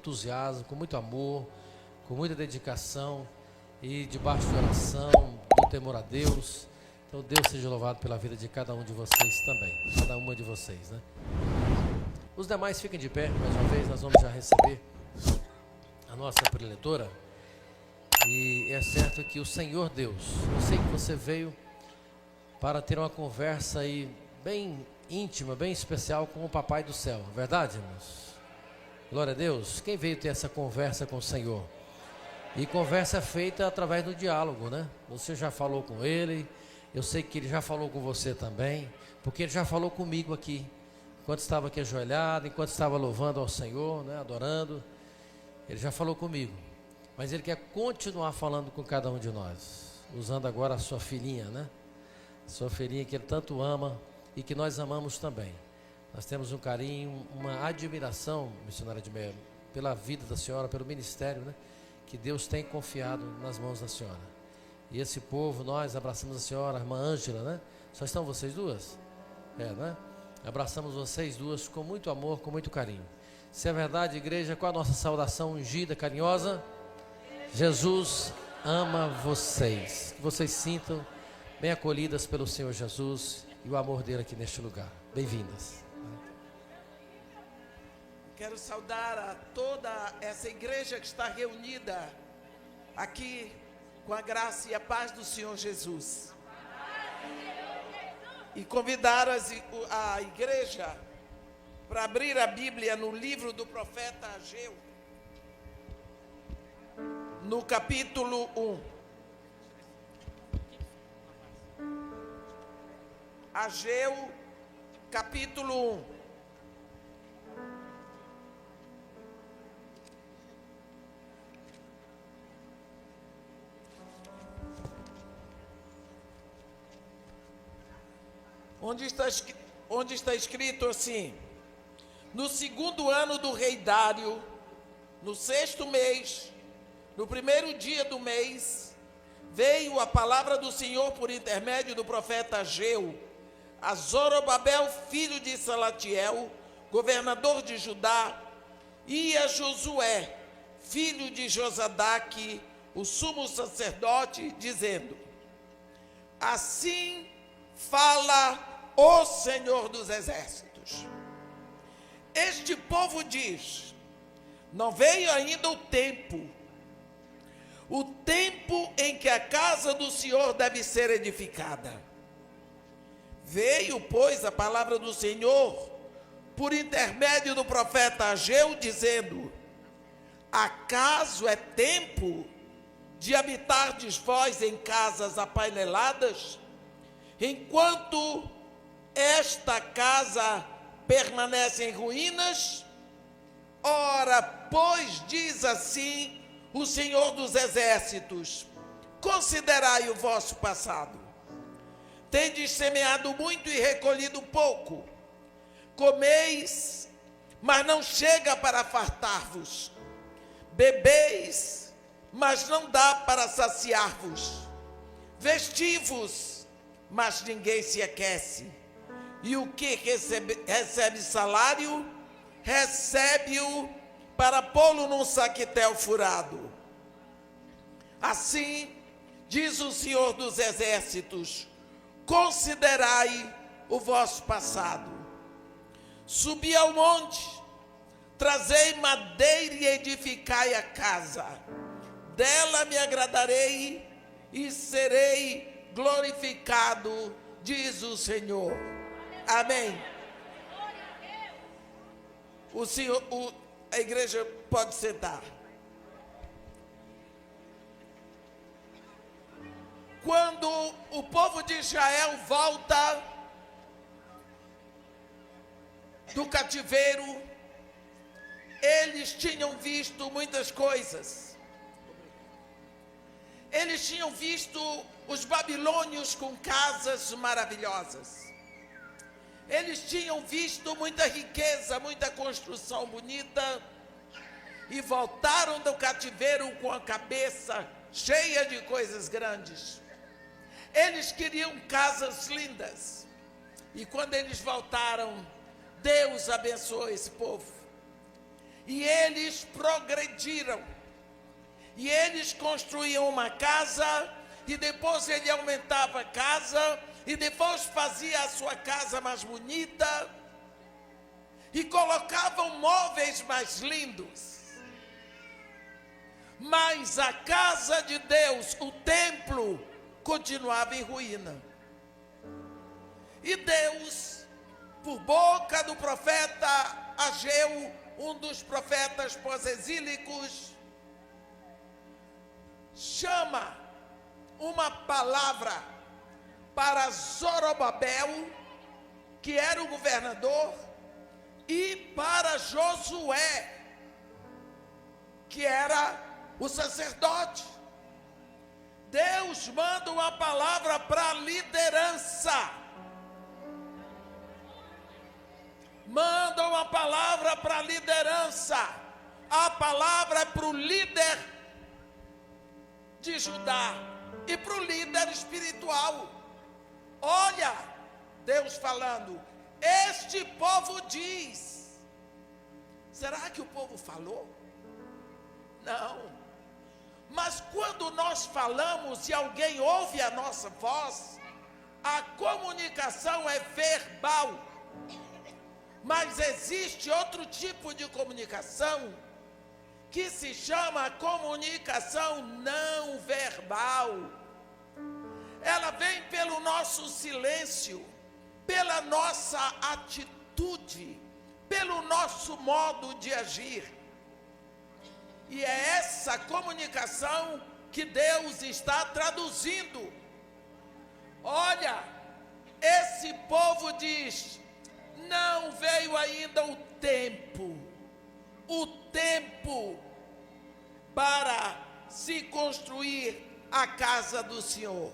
entusiasmo, com muito amor, com muita dedicação e debaixo de oração, do temor a Deus. Então Deus seja louvado pela vida de cada um de vocês também, cada uma de vocês, né? Os demais fiquem de pé, mais uma vez nós vamos já receber a nossa preletora. E é certo que o Senhor Deus, eu sei que você veio para ter uma conversa aí bem íntima, bem especial com o Papai do Céu, verdade, irmãos? Glória a Deus. Quem veio ter essa conversa com o Senhor? E conversa feita através do diálogo, né? Você já falou com Ele, eu sei que Ele já falou com você também, porque Ele já falou comigo aqui, enquanto estava aqui ajoelhado, enquanto estava louvando ao Senhor, né? Adorando, Ele já falou comigo. Mas Ele quer continuar falando com cada um de nós, usando agora a sua filhinha, né? Sua filhinha que Ele tanto ama e que nós amamos também. Nós temos um carinho, uma admiração, missionária de Melo, pela vida da senhora, pelo ministério, né? Que Deus tem confiado nas mãos da senhora. E esse povo, nós abraçamos a senhora, a irmã Ângela, né? Só estão vocês duas? Né? Abraçamos vocês duas com muito amor, com muito carinho. Se é verdade, igreja, qual a nossa saudação ungida, carinhosa? Jesus ama vocês. Que vocês sintam bem acolhidas pelo Senhor Jesus e o amor dele aqui neste lugar. Bem-vindas. Quero saudar a toda essa igreja que está reunida aqui com a graça e a paz do Senhor Jesus. E convidar a igreja para abrir a Bíblia no livro do profeta Ageu, no capítulo 1. Ageu, capítulo 1. Onde está escrito assim: no segundo ano do rei Dário, no sexto mês, no primeiro dia do mês, veio a palavra do Senhor por intermédio do profeta Ageu a Zorobabel, filho de Salatiel, governador de Judá, e a Josué, filho de Josadaque, o sumo sacerdote, dizendo: assim fala o Senhor dos Exércitos. Este povo diz: não veio ainda o tempo em que a casa do Senhor deve ser edificada. Veio, pois, a palavra do Senhor por intermédio do profeta Ageu, dizendo: acaso é tempo de habitardes vós em casas apaineladas, enquanto esta casa permanece em ruínas? Ora, pois, diz assim o Senhor dos Exércitos: considerai o vosso passado. Tendes semeado muito e recolhido pouco. Comeis, mas não chega para fartar-vos. Bebeis, mas não dá para saciar-vos. Vesti-vos, mas ninguém se aquece. E o que recebe salário, recebe-o para pô-lo num saquetel furado. Assim, diz o Senhor dos Exércitos: considerai o vosso passado. Subi ao monte, trazei madeira e edificai a casa. Dela me agradarei e serei glorificado, diz o Senhor. Amém. A igreja pode sentar. Quando o povo de Israel volta do cativeiro, eles tinham visto muitas coisas. Eles tinham visto os babilônios com casas maravilhosas. Eles tinham visto muita riqueza, muita construção bonita, e voltaram do cativeiro com a cabeça cheia de coisas grandes. Eles queriam casas lindas. E quando eles voltaram, Deus abençoou esse povo. E eles progrediram. E eles construíam uma casa, e depois ele aumentava a casa, e depois fazia a sua casa mais bonita, e colocavam móveis mais lindos. Mas a casa de Deus, o templo, continuava em ruína. E Deus, por boca do profeta Ageu, um dos profetas pós-exílicos, chama uma palavra para Zorobabel, que era o governador, e para Josué, que era o sacerdote. Deus manda uma palavra para a liderança. Manda uma palavra para a liderança. A palavra é para o líder de Judá e para o líder espiritual. Olha, Deus falando, este povo diz. Será que o povo falou? Não. Mas quando nós falamos e alguém ouve a nossa voz, a comunicação é verbal. Mas existe outro tipo de comunicação que se chama comunicação não verbal. Ela vem pelo nosso silêncio, pela nossa atitude, pelo nosso modo de agir. E é essa comunicação que Deus está traduzindo. Olha, esse povo diz: não veio ainda o tempo para se construir a casa do Senhor.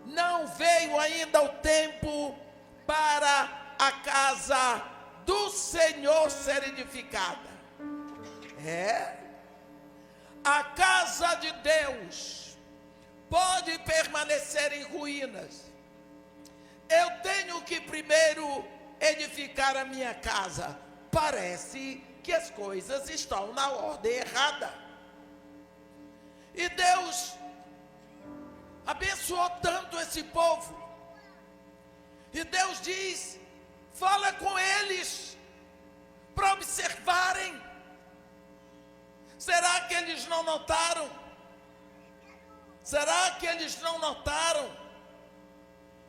Não veio ainda o tempo para a casa do Senhor ser edificada. A casa de Deus pode permanecer em ruínas. Eu tenho que primeiro edificar a minha casa. Parece que as coisas estão na ordem errada. E Deus abençoou tanto esse povo. E Deus diz: fala com eles para observarem. Será que eles não notaram? Será que eles não notaram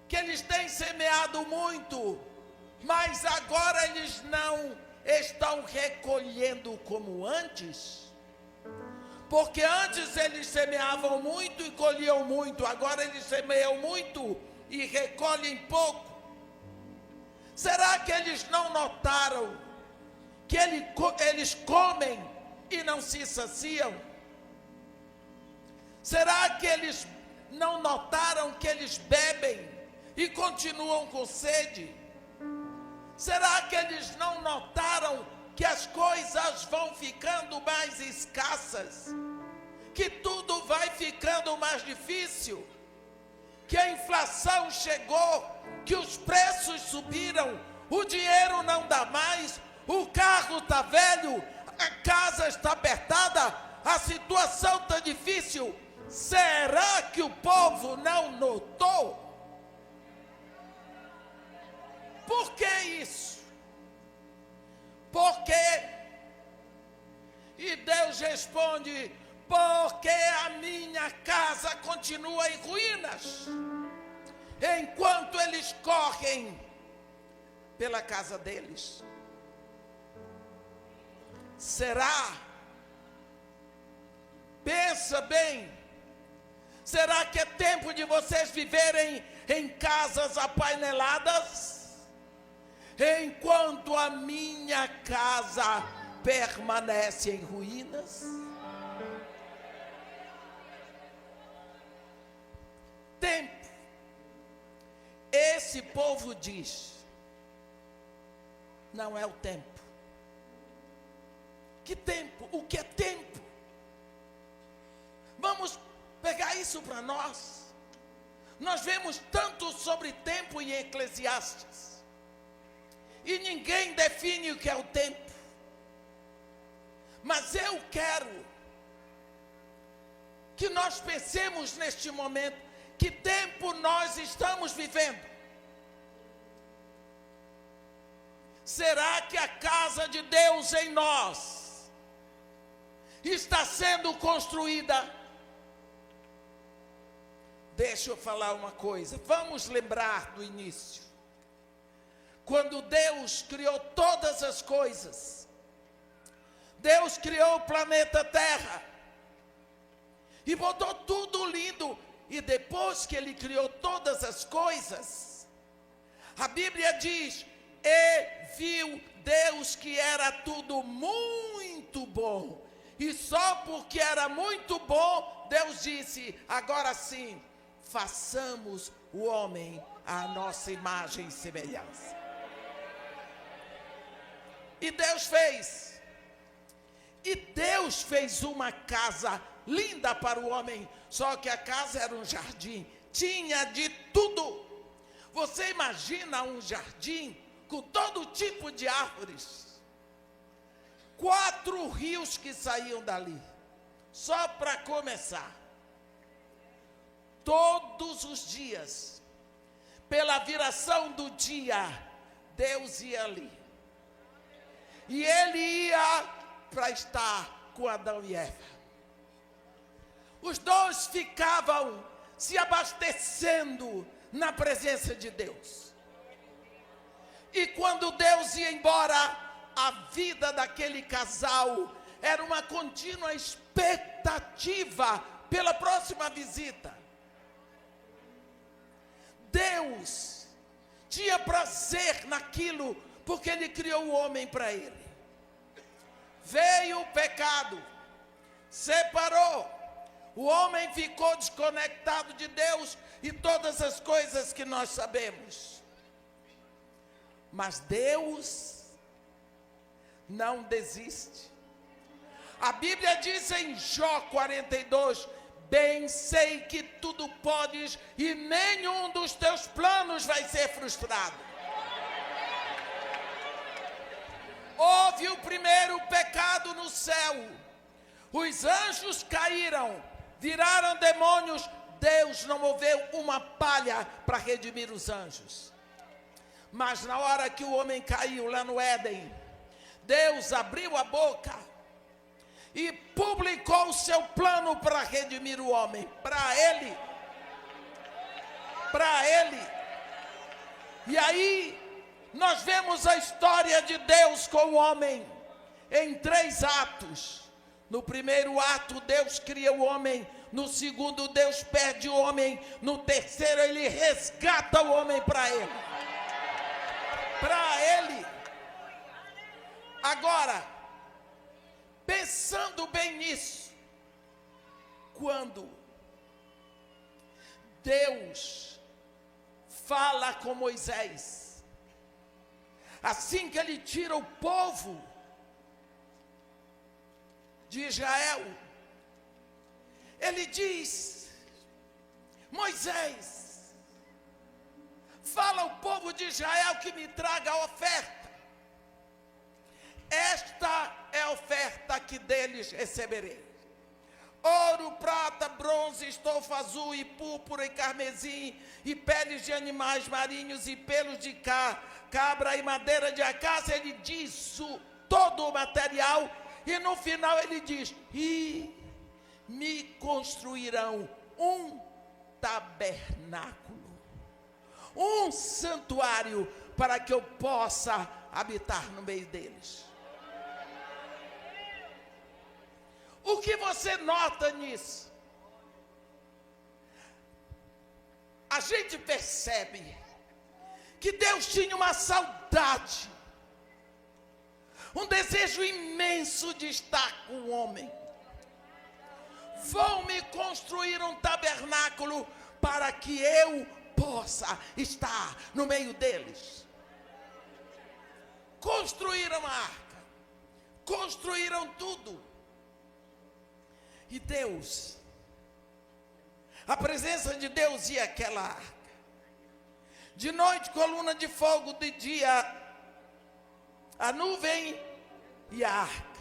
que eles têm semeado muito, mas agora eles não estão recolhendo como antes? Porque antes eles semeavam muito e colhiam muito, agora eles semeiam muito e recolhem pouco. Será que eles não notaram que eles comem e não se saciam? Será que eles não notaram que eles bebem e continuam com sede? Será que eles não notaram que as coisas vão ficando mais escassas? Que tudo vai ficando mais difícil? Que a inflação chegou, que os preços subiram, o dinheiro não dá mais, o carro está velho, a casa está apertada, a situação está difícil. Será que o povo não notou? Por que isso? Por quê? E Deus responde: porque a minha casa continua em ruínas, enquanto eles correm pela casa deles. Será? Pensa bem. Será que é tempo de vocês viverem em casas apaineladas, enquanto a minha casa permanece em ruínas? Tempo. Esse povo diz: não é o tempo. Que tempo? O que é tempo? Vamos pegar isso para nós. Nós vemos tanto sobre tempo em Eclesiastes, e ninguém define o que é o tempo. Mas eu quero que nós pensemos neste momento, que tempo nós estamos vivendo. Será que a casa de Deus em nós está sendo construída? Deixa eu falar uma coisa, vamos lembrar do início. Quando Deus criou todas as coisas, Deus criou o planeta Terra, e botou tudo lindo, e depois que Ele criou todas as coisas, a Bíblia diz, e viu Deus que era tudo muito bom, e só porque era muito bom, Deus disse, agora sim, façamos o homem à nossa imagem e semelhança. E Deus fez. E Deus fez uma casa linda para o homem, só que a casa era um jardim, tinha de tudo. Você imagina um jardim com todo tipo de árvores, 4 rios que saíam dali, só para começar. Todos os dias, pela viração do dia, Deus ia ali, e Ele ia para estar com Adão e Eva. Os dois ficavam se abastecendo na presença de Deus. E quando Deus ia embora, a vida daquele casal era uma contínua expectativa pela próxima visita. Deus tinha prazer naquilo, porque Ele criou o homem para Ele. Veio o pecado, separou, o homem ficou desconectado de Deus e todas as coisas que nós sabemos. Mas Deus não desiste. A Bíblia diz em Jó 42, bem sei que tudo podes e nenhum dos teus planos vai ser frustrado. Houve o primeiro pecado no céu, os anjos caíram, viraram demônios, Deus não moveu uma palha para redimir os anjos. Mas na hora que o homem caiu lá no Éden, Deus abriu a boca e publicou o seu plano para redimir o homem, para ele. E aí nós vemos a história de Deus com o homem em 3 atos. No primeiro ato, Deus cria o homem. No segundo, Deus perde o homem. No terceiro, Ele resgata o homem para Ele. Agora, pensando bem nisso, quando Deus fala com Moisés, assim que Ele tira o povo de Israel, Ele diz, Moisés, fala ao povo de Israel que me traga a oferta. Esta é a oferta que deles receberei: ouro, prata, bronze, estofa azul e púrpura e carmesim, e peles de animais marinhos e pelos de cabra e madeira de acácia. Ele diz todo o material, e no final ele diz, e me construirão um tabernáculo, um santuário, para que eu possa habitar no meio deles. O que você nota nisso? A gente percebe que Deus tinha uma saudade, um desejo imenso de estar com o homem. Vão me construir um tabernáculo para que eu possa estar no meio deles. Construíram a arca, construíram tudo. E Deus, a presença de Deus e aquela arca. De noite, coluna de fogo, de dia, a nuvem e a arca.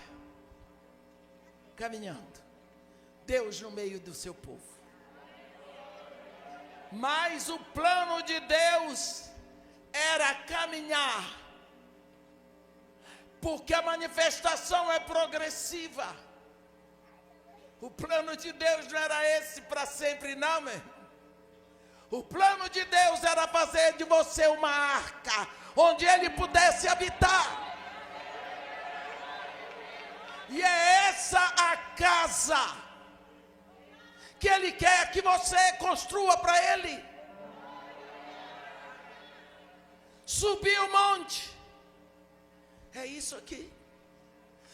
caminhando. Deus no meio do seu povo. Mas o plano de Deus era caminhar, porque a manifestação é progressiva. O plano de Deus não era esse para sempre, não, meu irmão. O plano de Deus era fazer de você uma arca, onde Ele pudesse habitar. E é essa a casa que Ele quer que você construa para Ele. Subir o monte, é isso aqui.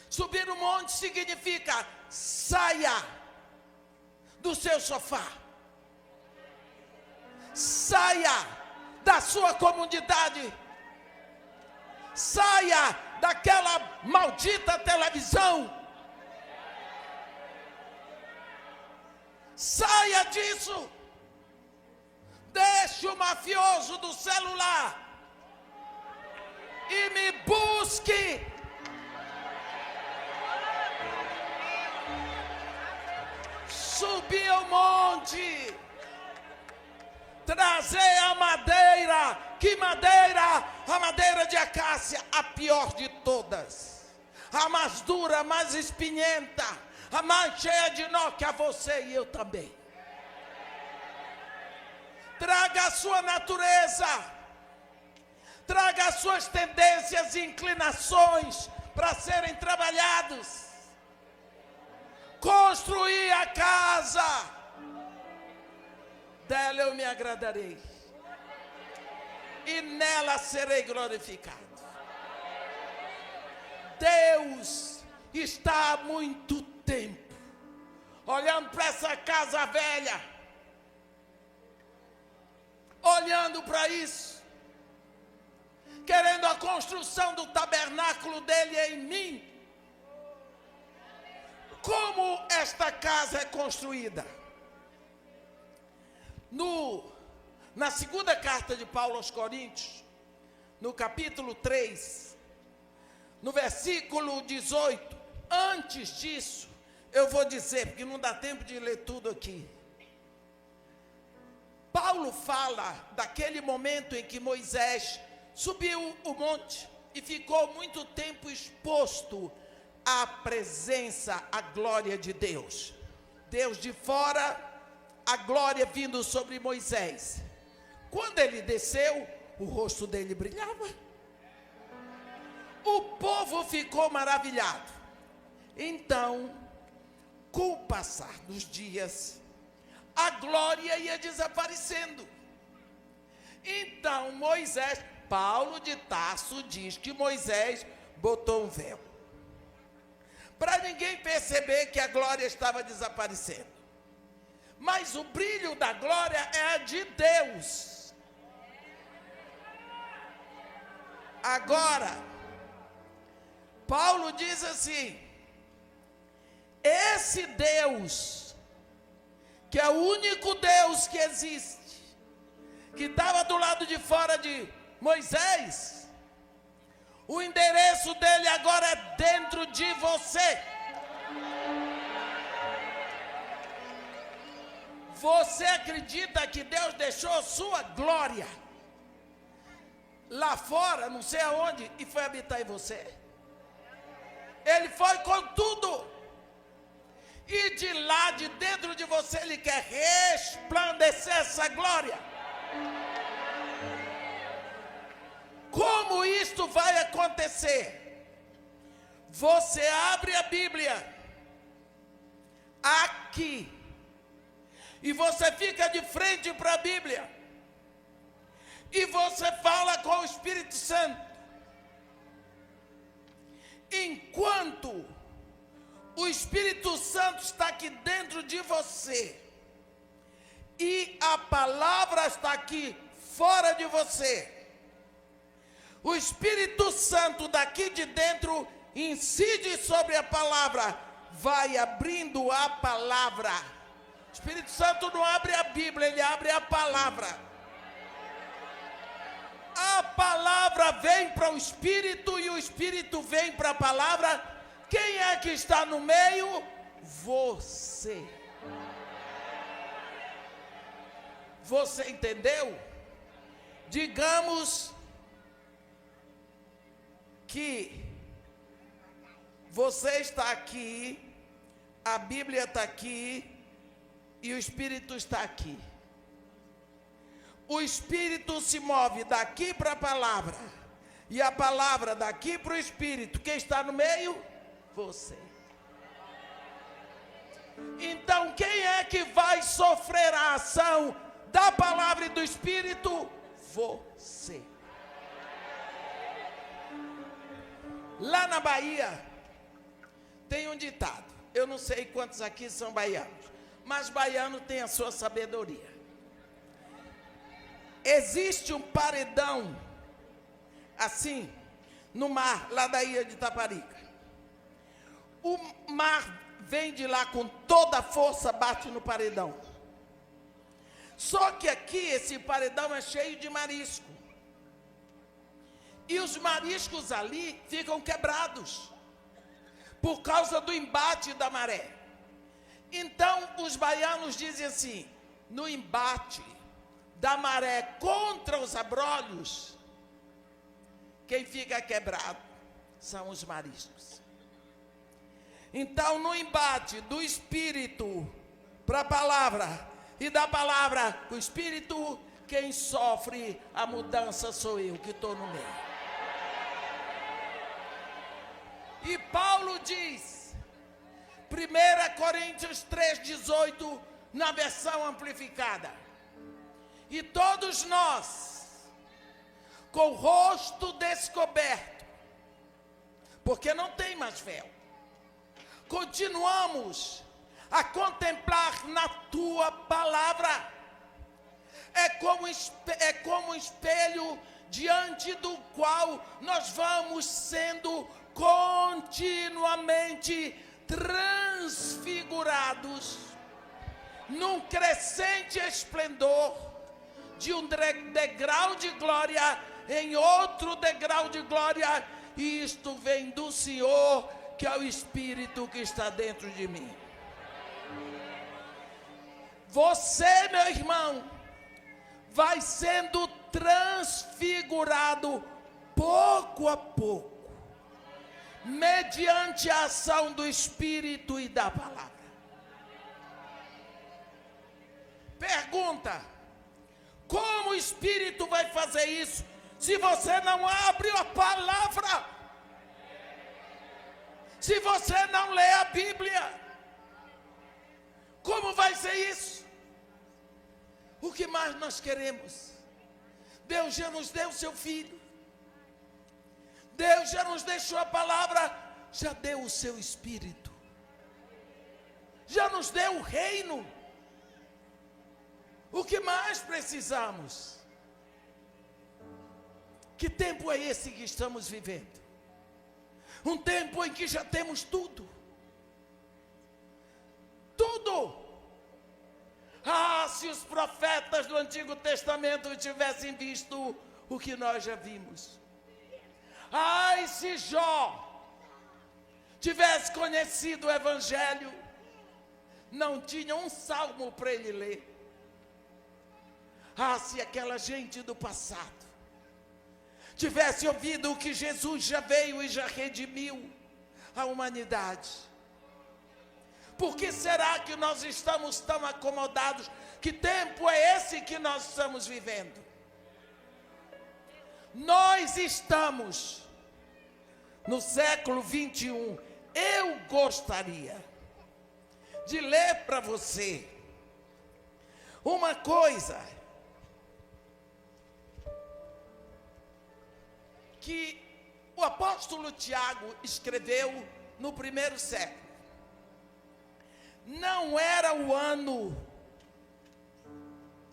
Subir o monte significa saia do seu sofá, saia da sua comunidade, saia daquela maldita televisão, saia disso, deixe o mafioso do celular e me busque. Subir o monte, trazer a madeira. Que madeira? A madeira de acácia, a pior de todas, a mais dura, a mais espinhenta, a mais cheia de nó, que a você e eu também. Traga a sua natureza, traga as suas tendências e inclinações para serem trabalhados. Construir a casa, dela eu me agradarei, e nela serei glorificado. Deus está há muito tempo olhando para essa casa velha, olhando para isso, querendo a construção do tabernáculo dele em mim. Como esta casa é construída? Na segunda carta de Paulo aos Coríntios, no capítulo 3, no versículo 18, antes disso, eu vou dizer, porque não dá tempo de ler tudo aqui. Paulo fala daquele momento em que Moisés subiu o monte e ficou muito tempo exposto à presença, à glória de Deus. Deus de fora, a glória vindo sobre Moisés. Quando ele desceu, o rosto dele brilhava. O povo ficou maravilhado. Então, com o passar dos dias, a glória ia desaparecendo. Então Moisés, Paulo de Tarso diz que Moisés botou um véu, para ninguém perceber que a glória estava desaparecendo. Mas o brilho da glória é de Deus. Agora, Paulo diz assim: esse Deus, que é o único Deus que existe, que estava do lado de fora de Moisés, o endereço dele agora é dentro de você. Você acredita que Deus deixou sua glória lá fora, não sei aonde, e foi habitar em você? Ele foi com tudo, e de lá, de dentro de você, Ele quer resplandecer essa glória. Como isto vai acontecer? Você abre a Bíblia aqui, e você fica de frente para a Bíblia, e você fala com o Espírito Santo. Enquanto o Espírito Santo está aqui dentro de você, e a palavra está aqui fora de você, o Espírito Santo daqui de dentro incide sobre a palavra, vai abrindo a palavra. O Espírito Santo não abre a Bíblia, ele abre a palavra. A palavra vem para o Espírito e o Espírito vem para a palavra. Quem é que está no meio? você. Você entendeu? Digamos que você está aqui, a Bíblia está aqui e o Espírito está aqui. O Espírito se move daqui para a palavra e a palavra daqui para o Espírito. Quem está no meio? Você. Então quem é que vai sofrer a ação da palavra e do Espírito? Você. Lá na Bahia tem um ditado. Eu não sei quantos aqui são baianos, mas baiano tem a sua sabedoria. Existe um paredão assim no mar, lá da ilha de Taparica. O mar vem de lá com toda a força, bate no paredão. Só que aqui esse paredão é cheio de marisco. E os mariscos ali ficam quebrados por causa do embate da maré. Então os baianos dizem assim: no embate da maré contra os abrolhos, quem fica quebrado são os mariscos. Então no embate do Espírito para a palavra e da palavra para o Espírito, quem sofre a mudança sou eu, que estou no meio. E Paulo diz, 1 Coríntios 3,18, na versão amplificada: e todos nós, com o rosto descoberto, porque não tem mais véu, continuamos a contemplar na tua palavra. É como um espelho diante do qual nós vamos sendo continuamente transfigurados num crescente esplendor, de um degrau de glória em outro degrau de glória, e isto vem do Senhor, que é o Espírito que está dentro de mim. Você, meu irmão, vai sendo transfigurado pouco a pouco, mediante a ação do Espírito e da palavra. Pergunta: como o Espírito vai fazer isso se você não abre a palavra? Se você não lê a Bíblia? Como vai ser isso? O que mais nós queremos? Deus já nos deu o seu Filho. Deus já nos deixou a palavra, já deu o seu Espírito, já nos deu o reino. O que mais precisamos? Que tempo é esse que estamos vivendo? Um tempo em que já temos tudo. Tudo. Ah, se os profetas do Antigo Testamento tivessem visto o que nós já vimos. Ai, se Jó tivesse conhecido o Evangelho, não tinha um salmo para ele ler. Ah, se aquela gente do passado tivesse ouvido que Jesus já veio e já redimiu a humanidade. Por que será que nós estamos tão acomodados? Que tempo é esse que nós estamos vivendo? Nós estamos no século 21. Eu gostaria de ler para você uma coisa que o apóstolo Tiago escreveu no primeiro século. Não era o ano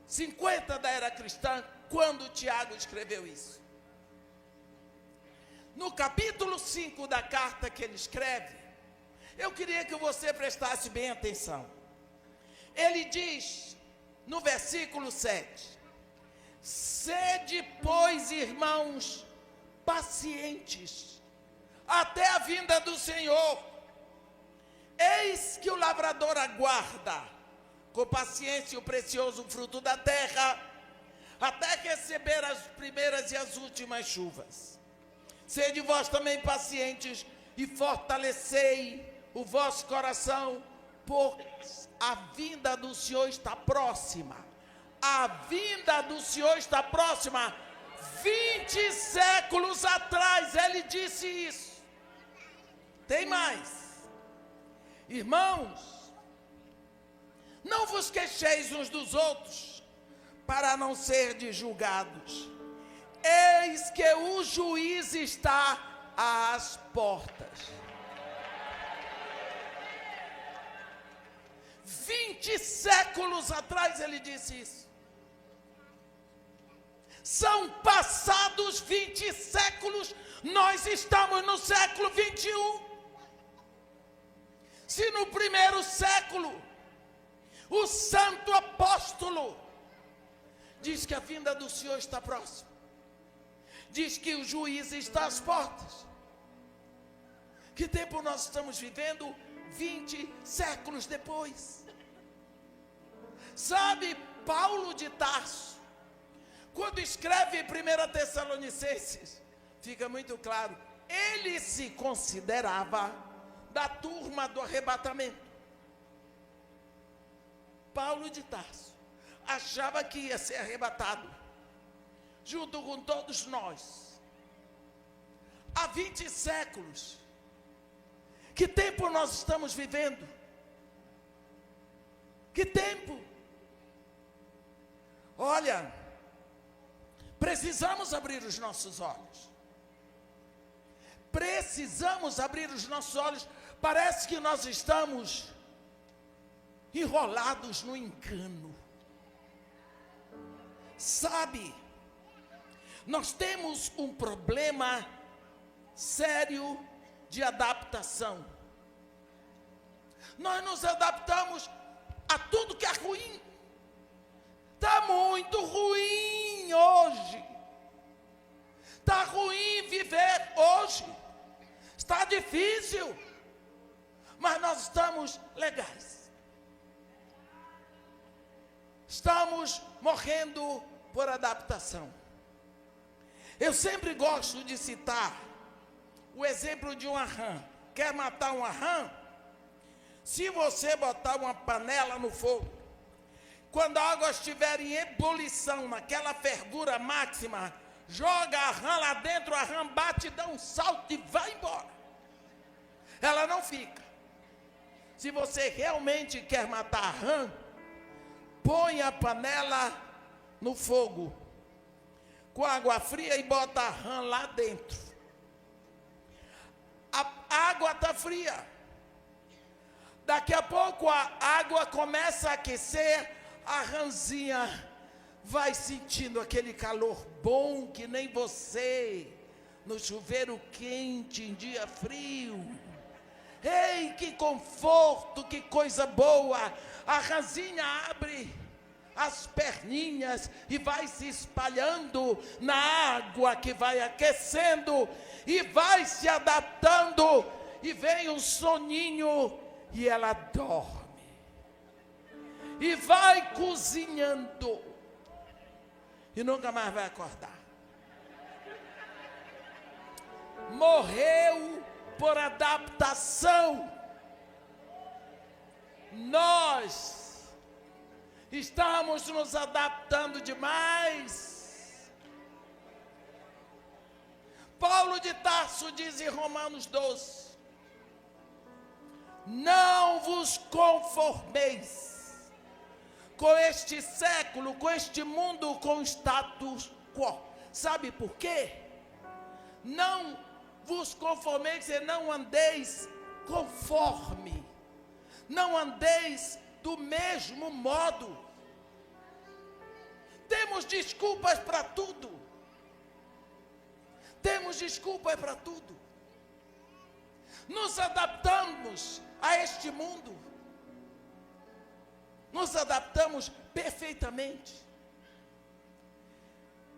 50 da era cristã quando Tiago escreveu isso. No capítulo 5 da carta que ele escreve, eu queria que você prestasse bem atenção. Ele diz, no versículo 7, sede, pois, irmãos, pacientes, até a vinda do Senhor. Eis que o lavrador aguarda com paciência o precioso fruto da terra, até receber as primeiras e as últimas chuvas. Sede vós também pacientes e fortalecei o vosso coração, pois a vinda do Senhor está próxima. A vinda do Senhor está próxima. 20 séculos atrás ele disse isso. Tem mais. Irmãos, não vos queixeis uns dos outros, para não serdes julgados. Eis que o juiz está às portas. 20 séculos atrás ele disse isso. São passados 20 séculos, nós estamos no século 21. Se no primeiro século, o santo apóstolo diz que a vinda do Senhor está próxima, diz que o juiz está às portas. Que tempo nós estamos vivendo? 20 séculos depois. Sabe, Paulo de Tarso, quando escreve 1 Tessalonicenses, fica muito claro, ele se considerava da turma do arrebatamento. Paulo de Tarso achava que ia ser arrebatado, junto com todos nós. Há 20 séculos. Que tempo nós estamos vivendo? Que tempo? Olha, precisamos abrir os nossos olhos. Precisamos abrir os nossos olhos. Parece que nós estamos enrolados no engano. Sabe, nós temos um problema sério de adaptação. Nós nos adaptamos a tudo que é ruim. Está muito ruim hoje. Está ruim viver hoje. Está difícil. Mas nós estamos legais. Estamos morrendo por adaptação. Eu sempre gosto de citar o exemplo de uma rã. Quer matar uma rã? Se você botar uma panela no fogo, quando a água estiver em ebulição, naquela fervura máxima, joga a rã lá dentro, a rã bate, dá um salto e vai embora. Ela não fica. Se você realmente quer matar a rã, põe a panela no fogo, com água fria, e bota a rã lá dentro. A água está fria. Daqui a pouco a água começa a aquecer, a rãzinha vai sentindo aquele calor bom que nem você, no chuveiro quente em dia frio. Ei, que conforto, que coisa boa! A rãzinha abre as perninhas e vai se espalhando na água que vai aquecendo e vai se adaptando, e vem um soninho e ela dorme e vai cozinhando e nunca mais vai acordar. Morreu por adaptação. Nós estamos nos adaptando demais. Paulo de Tarso diz em Romanos 12: não vos conformeis com este século, com este mundo, com o status quo. Sabe por quê? Não vos conformeis e não andeis conforme. Não andeis do mesmo modo. Temos desculpas para tudo. Temos desculpas para tudo. Nos adaptamos a este mundo. Nos adaptamos perfeitamente.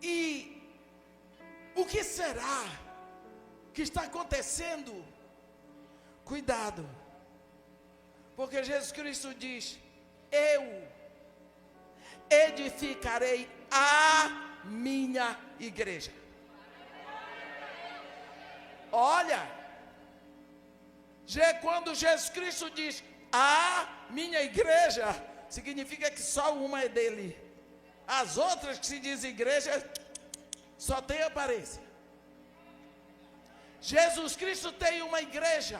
E o que será que está acontecendo? Cuidado. Porque Jesus Cristo diz: eu edificarei a minha igreja. Olha, quando Jesus Cristo diz a minha igreja, significa que só uma é dele. As outras que se diz igreja, só tem aparência. Jesus Cristo tem uma igreja.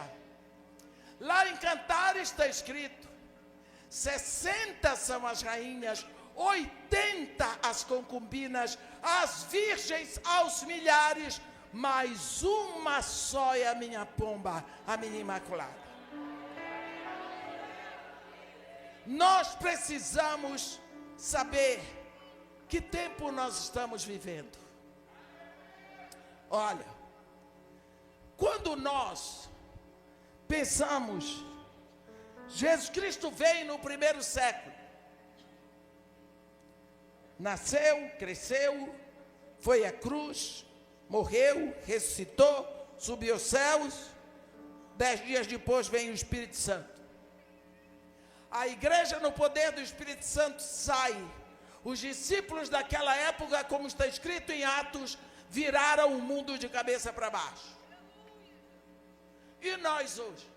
Lá em Cantares está escrito: 60 são as rainhas, 80 as concubinas, as virgens aos milhares, mas uma só é a minha pomba, a minha imaculada. Nós precisamos saber que tempo nós estamos vivendo. Olha, quando nós pensamos, Jesus Cristo veio no primeiro século, nasceu, cresceu, foi à cruz, morreu, ressuscitou, subiu aos céus. 10 dias depois vem o Espírito Santo. A igreja, no poder do Espírito Santo, sai. Os discípulos daquela época, como está escrito em Atos, viraram o mundo de cabeça para baixo. E nós hoje?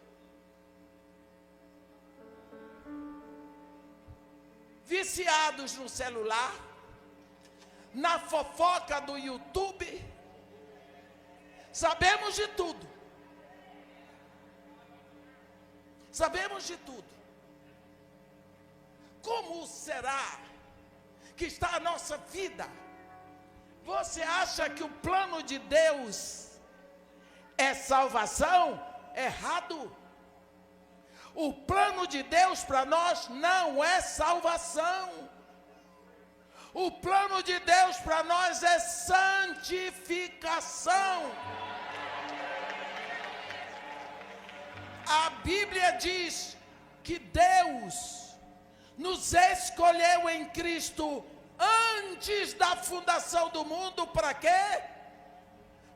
Viciados no celular, na fofoca do YouTube, sabemos de tudo. Sabemos de tudo. Como será que está a nossa vida? Você acha que o plano de Deus é salvação? Errado. O plano de Deus para nós não é salvação. O plano de Deus para nós é santificação. A Bíblia diz que Deus nos escolheu em Cristo antes da fundação do mundo. Para quê?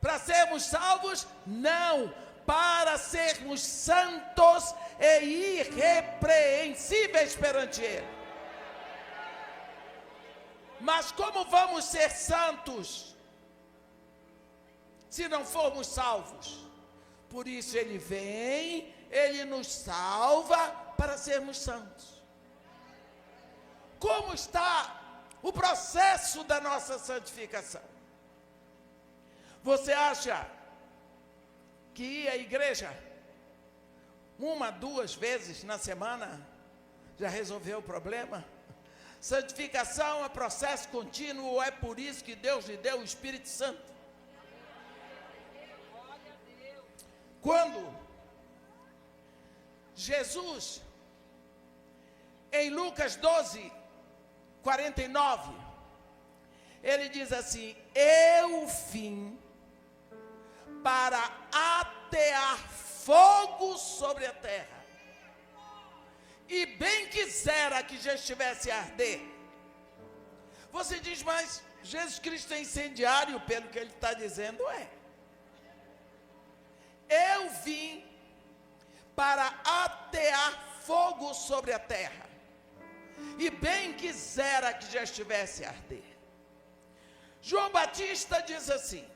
Para sermos salvos? Não, para sermos santos e irrepreensíveis perante Ele. Mas como vamos ser santos se não formos salvos? Por isso Ele vem, Ele nos salva para sermos santos. Como está o processo da nossa santificação? Você acha que ir à igreja 1, 2 vezes na semana já resolveu o problema? Santificação é processo contínuo, é por isso que Deus lhe deu o Espírito Santo. Quando Jesus, em Lucas 12, 49, ele diz assim: eu vim para atear fogo sobre a terra, e bem quisera que já estivesse a arder. Você diz, mas Jesus Cristo é incendiário, pelo que ele está dizendo. Eu vim para atear fogo sobre a terra, e bem quisera que já estivesse a arder. João Batista diz assim: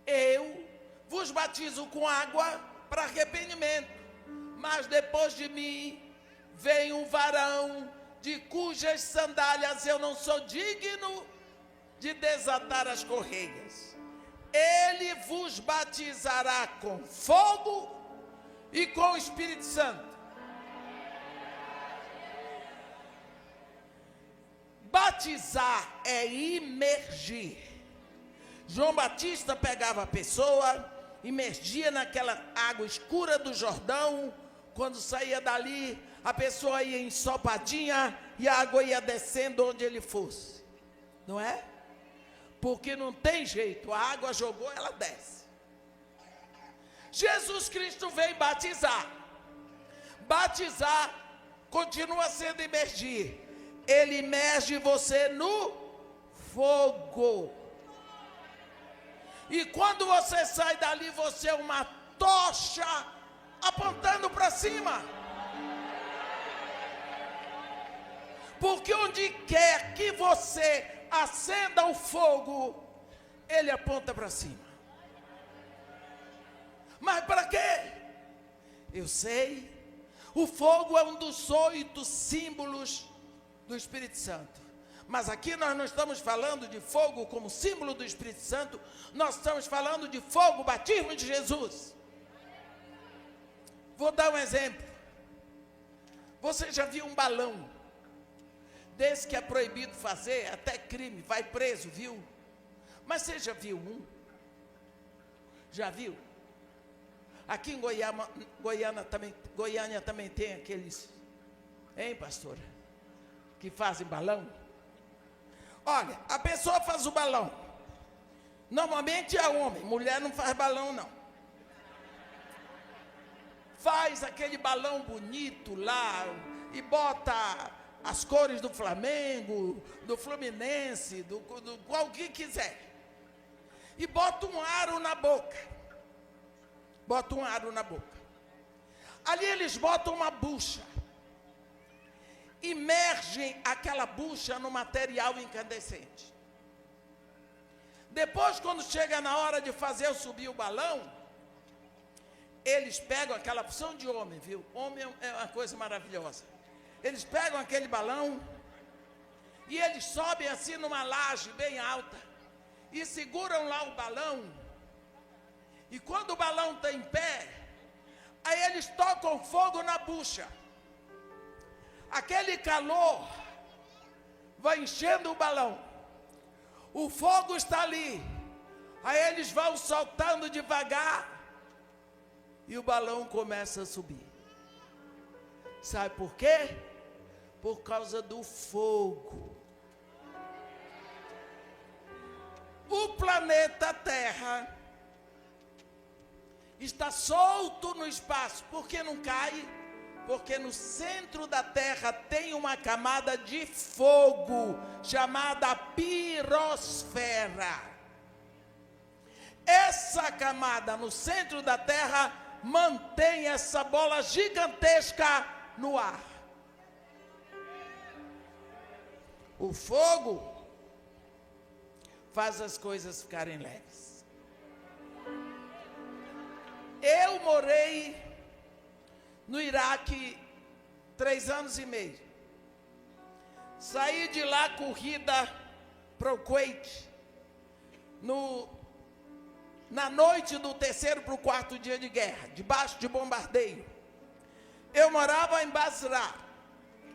eu vos batizo com água para arrependimento, mas depois de mim vem um varão de cujas sandálias eu não sou digno de desatar as correias. Ele vos batizará com fogo e com o Espírito Santo. Batizar é imergir. João Batista pegava a pessoa, imergia naquela água escura do Jordão. Quando saía dali, a pessoa ia ensopadinha e a água ia descendo onde ele fosse. Não é? Porque não tem jeito, a água jogou, ela desce. Jesus Cristo vem batizar. Batizar continua sendo imergir. Ele imerge você no fogo. E quando você sai dali, você é uma tocha apontando para cima. Porque onde quer que você acenda o fogo, ele aponta para cima. Mas para quê? Eu sei. O fogo é um dos 8 símbolos do Espírito Santo. Mas aqui nós não estamos falando de fogo como símbolo do Espírito Santo. Nós estamos falando de fogo, batismo de Jesus. Vou dar um exemplo. Você já viu um balão desse que é proibido fazer, até crime, vai preso, viu? Mas você já viu um? Já viu? Aqui em Goiânia também tem aqueles, hein, pastora? Que fazem balão. Olha, a pessoa faz o balão. Normalmente é homem, mulher não faz balão não. Faz aquele balão bonito lá e bota as cores do Flamengo, do Fluminense, do qual que quiser. E bota um aro na boca. Bota um aro na boca. Ali eles botam uma bucha. Imergem aquela bucha no material incandescente. Depois, quando chega na hora de fazer subir o balão, eles pegam aquela opção de homem, viu? Homem é uma coisa maravilhosa. Eles pegam aquele balão e eles sobem assim numa laje bem alta e seguram lá o balão. E quando o balão está em pé, aí eles tocam fogo na bucha. Aquele calor vai enchendo o balão. O fogo está ali. Aí eles vão soltando devagar e o balão começa a subir. Sabe por quê? Por causa do fogo. O planeta Terra está solto no espaço. Por que não cai? Porque no centro da Terra tem uma camada de fogo chamada pirosfera. Essa camada no centro da Terra mantém essa bola gigantesca no ar. O fogo faz as coisas ficarem leves. Eu morei no Iraque 3 anos e meio. Saí de lá corrida para o Kuwait na noite do 3º para o 4º dia de guerra, debaixo de bombardeio. Eu morava em Basra,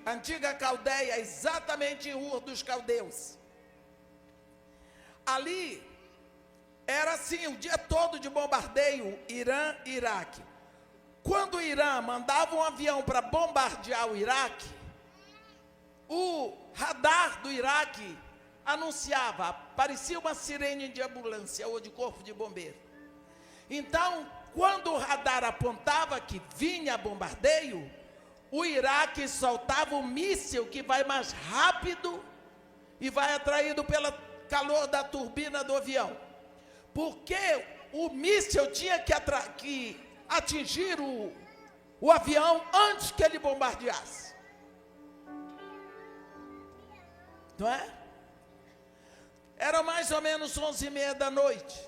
antiga Caldeia, exatamente em Ur dos Caldeus. Ali era assim, o dia todo de bombardeio, Irã e Iraque. Quando o Irã mandava um avião para bombardear o Iraque, o radar do Iraque anunciava, parecia uma sirene de ambulância ou de corpo de bombeiro. Então, quando o radar apontava que vinha bombardeio, o Iraque soltava um míssil que vai mais rápido e vai atraído pelo calor da turbina do avião. Porque o míssil tinha que atingir o avião antes que ele bombardeasse. Não é? Era mais ou menos 11h30 da noite.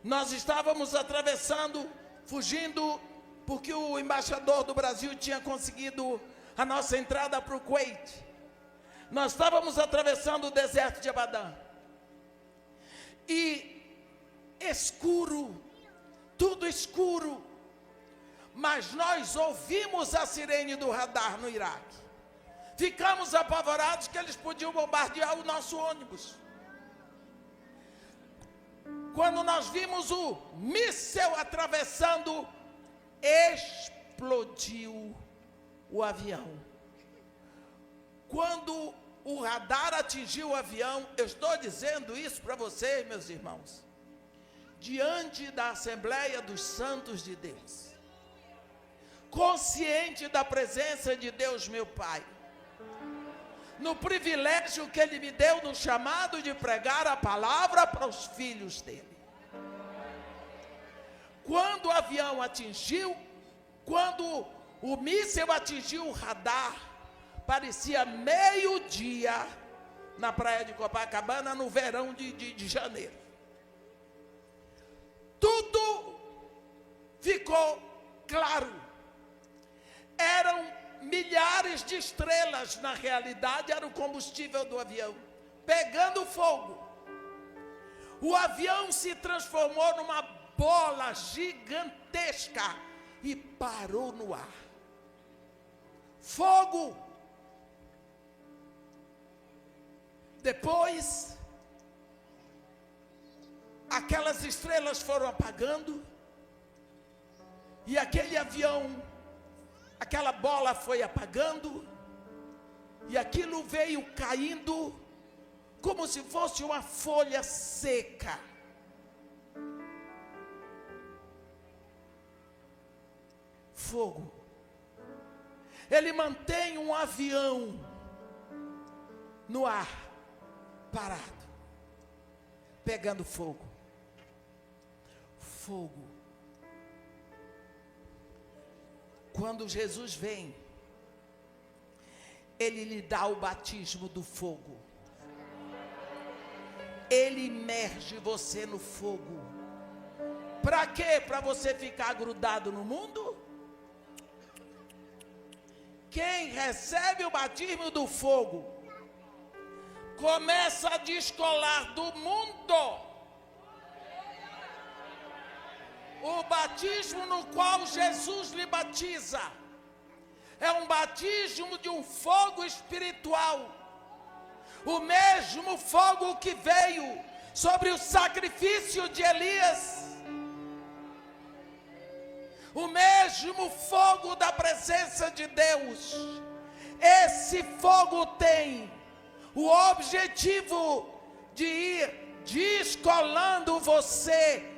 Nós estávamos atravessando, fugindo, porque o embaixador do Brasil tinha conseguido a nossa entrada para o Kuwait. Nós estávamos atravessando o deserto de Abadã. E escuro, tudo escuro. Mas nós ouvimos a sirene do radar no Iraque. Ficamos apavorados que eles podiam bombardear o nosso ônibus. Quando nós vimos o míssil atravessando, explodiu o avião. Quando o radar atingiu o avião, eu estou dizendo isso para vocês, meus irmãos, diante da Assembleia dos Santos de Deus, consciente da presença de Deus, meu Pai, no privilégio que Ele me deu no chamado de pregar a palavra para os filhos dEle. Quando o avião atingiu, quando o míssil atingiu o radar, parecia meio-dia na praia de Copacabana, no verão de janeiro. Tudo ficou claro. Eram milhares de estrelas, na realidade, era o combustível do avião, pegando fogo. O avião se transformou numa bola gigantesca e parou no ar. Fogo. Depois, aquelas estrelas foram apagando, e aquele avião, aquela bola foi apagando, e aquilo veio caindo como se fosse uma folha seca. Fogo. Ele mantém um avião no ar, parado, pegando fogo. Fogo. Quando Jesus vem, Ele lhe dá o batismo do fogo. Ele imerge você no fogo. Para quê? Para você ficar grudado no mundo? Quem recebe o batismo do fogo começa a descolar do mundo. O batismo no qual Jesus lhe batiza é um batismo de um fogo espiritual, o mesmo fogo que veio sobre o sacrifício de Elias, o mesmo fogo da presença de Deus. Esse fogo tem o objetivo de ir descolando você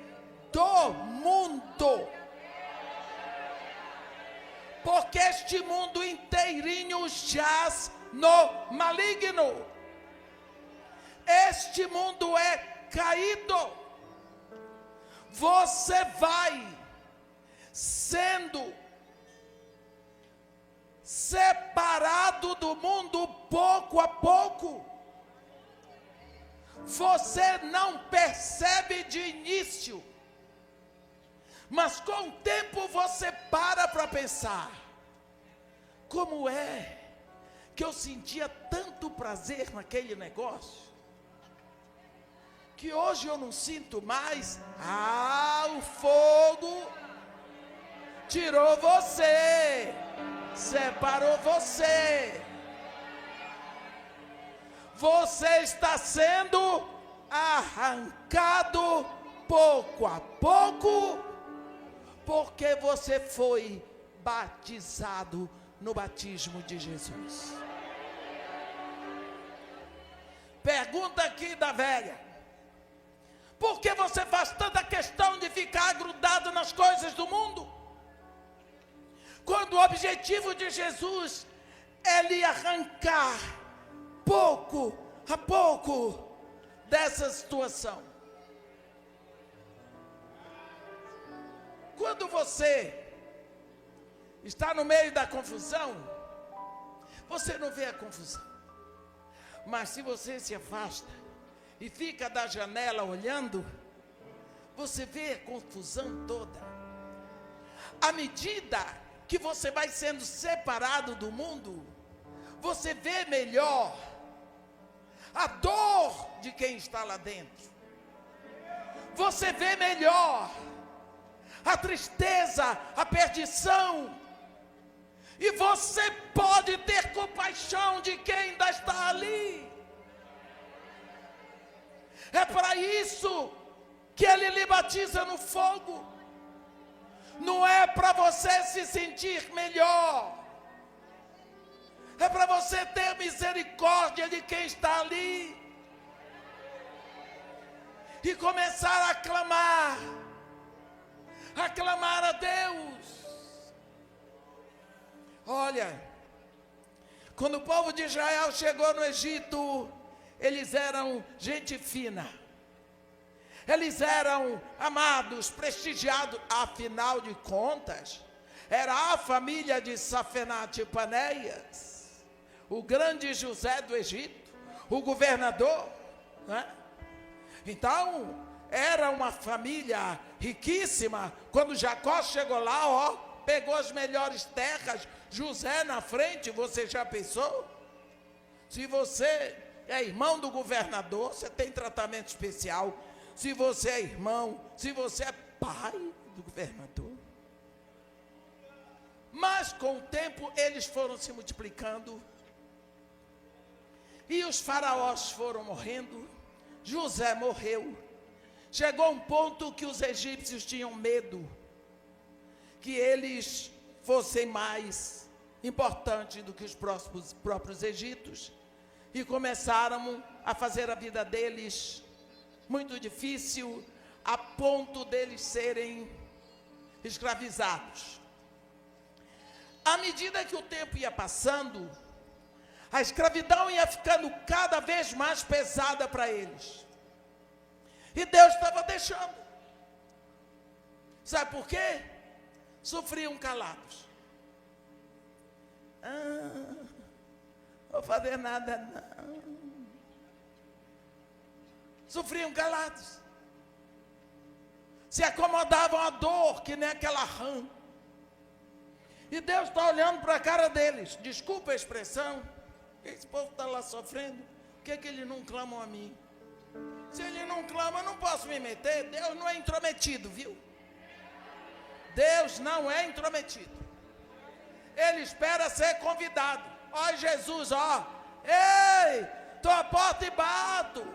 do mundo, porque este mundo inteirinho jaz no maligno. Este mundo é caído. Você vai sendo separado do mundo pouco a pouco. Você não percebe de início, mas com o tempo você para pensar: como é que eu sentia tanto prazer naquele negócio, que hoje eu não sinto mais? O fogo tirou você, separou você. Você está sendo arrancado pouco a pouco, porque você foi batizado no batismo de Jesus. Pergunta aqui da velha: por que você faz tanta questão de ficar grudado nas coisas do mundo, quando o objetivo de Jesus é lhe arrancar pouco a pouco dessa situação? Quando você está no meio da confusão, você não vê a confusão. Mas se você se afasta e fica da janela olhando, você vê a confusão toda. À medida que você vai sendo separado do mundo, você vê melhor a dor de quem está lá dentro. Você vê melhor a tristeza, a perdição. E você pode ter compaixão de quem ainda está ali. É para isso que Ele lhe batiza no fogo. Não é para você se sentir melhor, é para você ter misericórdia de quem está ali e começar a clamar a Deus. Olha, quando o povo de Israel chegou no Egito, eles eram gente fina, eles eram amados, prestigiados. Afinal de contas, era a família de Safenate Panéias, o grande José do Egito, o governador, né? Então, era uma família riquíssima. Quando Jacó chegou lá, ó, pegou as melhores terras, José na frente. Você já pensou? Se você é irmão do governador, você tem tratamento especial. Se você é irmão, se você é pai do governador. Mas com o tempo eles foram se multiplicando, e os faraós foram morrendo. José morreu. Chegou um ponto que os egípcios tinham medo que eles fossem mais importantes do que os próprios egípcios, e começaram a fazer a vida deles muito difícil, a ponto deles serem escravizados. À medida que o tempo ia passando, a escravidão ia ficando cada vez mais pesada para eles. E Deus estava deixando. Sabe por quê? Sofriam calados. Não vou fazer nada não. Sofriam calados. Se acomodavam à dor, que nem aquela rã. E Deus está olhando para a cara deles. Desculpa a expressão. Esse povo está lá sofrendo. Por que eles não clamam a mim? Se ele não clama, eu não posso me meter. Deus não é intrometido, viu? Deus não é intrometido. Ele espera ser convidado. Ó Jesus, ó. Ei, estou à porta e bato.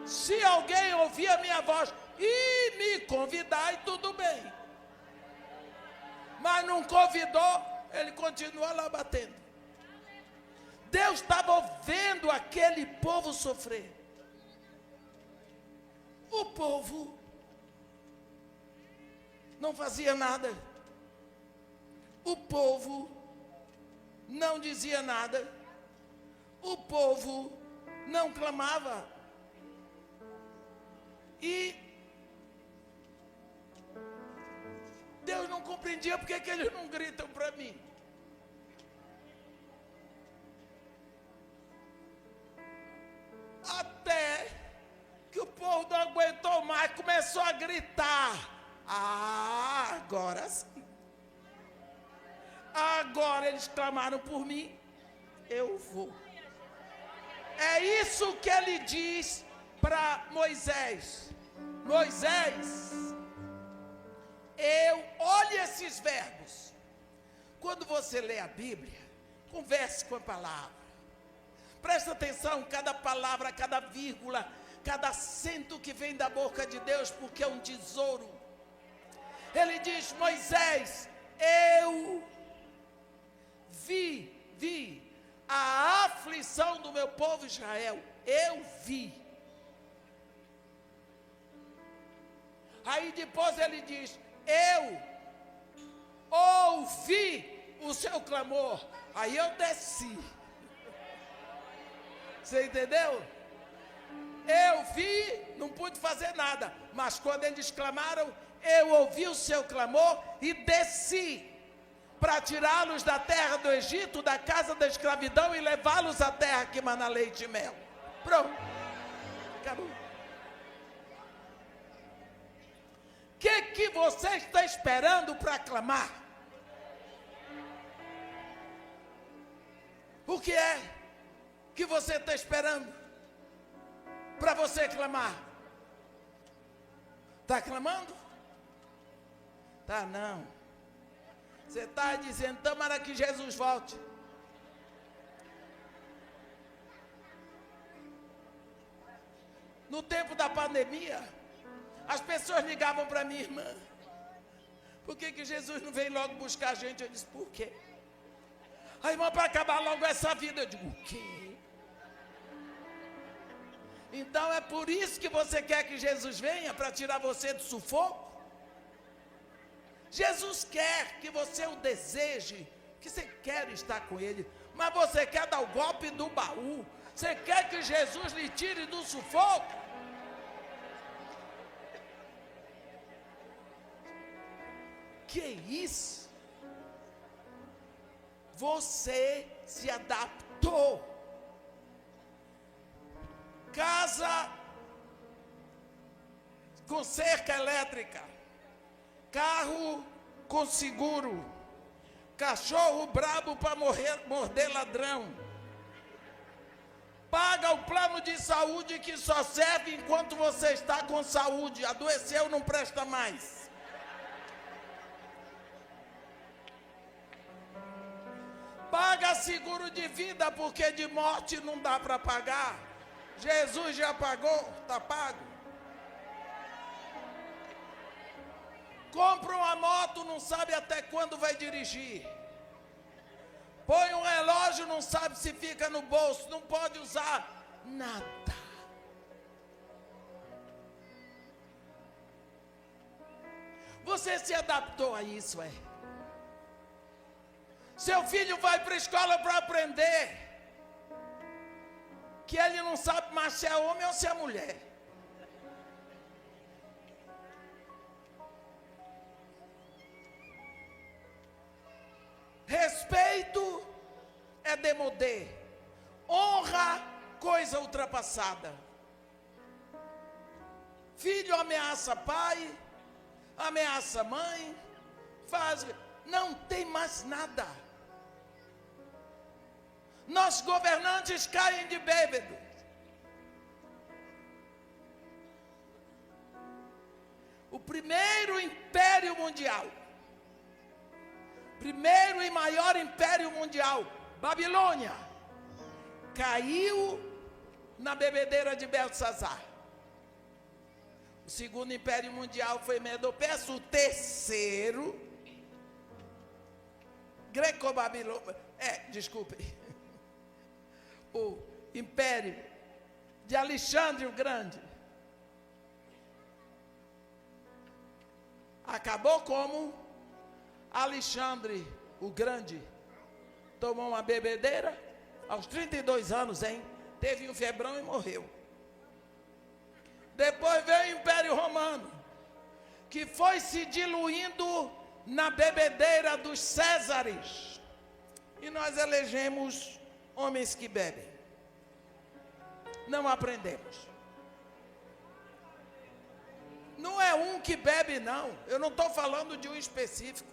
Se alguém ouvir a minha voz e me convidar, e tudo bem. Mas não convidou, ele continua lá batendo. Deus estava vendo aquele povo sofrer. O povo não fazia nada. O povo não dizia nada. O povo não clamava. E Deus não compreendia porque que eles não gritam para mim. Até que o povo não aguentou mais, começou a gritar. Agora sim. Agora eles clamaram por mim, eu vou. É isso que ele diz para Moisés. Moisés, olhe esses verbos. Quando você lê a Bíblia, converse com a palavra. Presta atenção, cada palavra, cada vírgula, cada acento que vem da boca de Deus, porque é um tesouro. Ele diz: Moisés, eu vi a aflição do meu povo Israel. Eu vi. Aí depois ele diz: eu ouvi o seu clamor. Aí eu desci. Você entendeu? Eu vi, não pude fazer nada. Mas quando eles clamaram, eu ouvi o seu clamor e desci para tirá-los da terra do Egito, da casa da escravidão, e levá-los à terra que mana leite e mel. Pronto. Acabou. O que você está esperando para clamar? O que é que você está esperando para você clamar? Está clamando? Tá não. Você está dizendo: tomara que Jesus volte. No tempo da pandemia, as pessoas ligavam para mim: irmã, por que Jesus não vem logo buscar a gente? Eu disse: por quê? A irmã, para acabar logo essa vida. Eu digo: o quê? Então é por isso que você quer que Jesus venha, para tirar você do sufoco? Jesus quer que você o deseje, que você quer estar com Ele, mas você quer dar o golpe do baú. Você quer que Jesus lhe tire do sufoco? Que isso? você se adaptou. Casa com cerca elétrica, carro com seguro, cachorro brabo para morder ladrão, paga o plano de saúde que só serve enquanto você está com saúde, adoeceu, não presta mais. Paga seguro de vida, porque de morte não dá para pagar. Jesus já pagou, está pago. Compra uma moto, não sabe até quando vai dirigir. Põe um relógio, não sabe se fica no bolso, não pode usar nada. Você se adaptou a isso, é? Seu filho vai para a escola para aprender que ele não sabe mais se é homem ou se é mulher. Respeito é demodê. Honra, coisa ultrapassada. Filho ameaça pai, ameaça mãe, não tem mais nada. Nossos governantes caem de bêbado. O primeiro império mundial, primeiro e maior império mundial, Babilônia, caiu na bebedeira de Belsazar. O segundo império mundial foi Medo-Persa. O terceiro, Greco-Babilônia, o império de Alexandre o Grande. Acabou como Alexandre o Grande tomou uma bebedeira aos 32 anos, teve um febrão e morreu. Depois veio o Império Romano, que foi se diluindo na bebedeira dos Césares. E nós elegemos homens que bebem. Não aprendemos. Não é um que bebe, não. Eu não estou falando de um específico.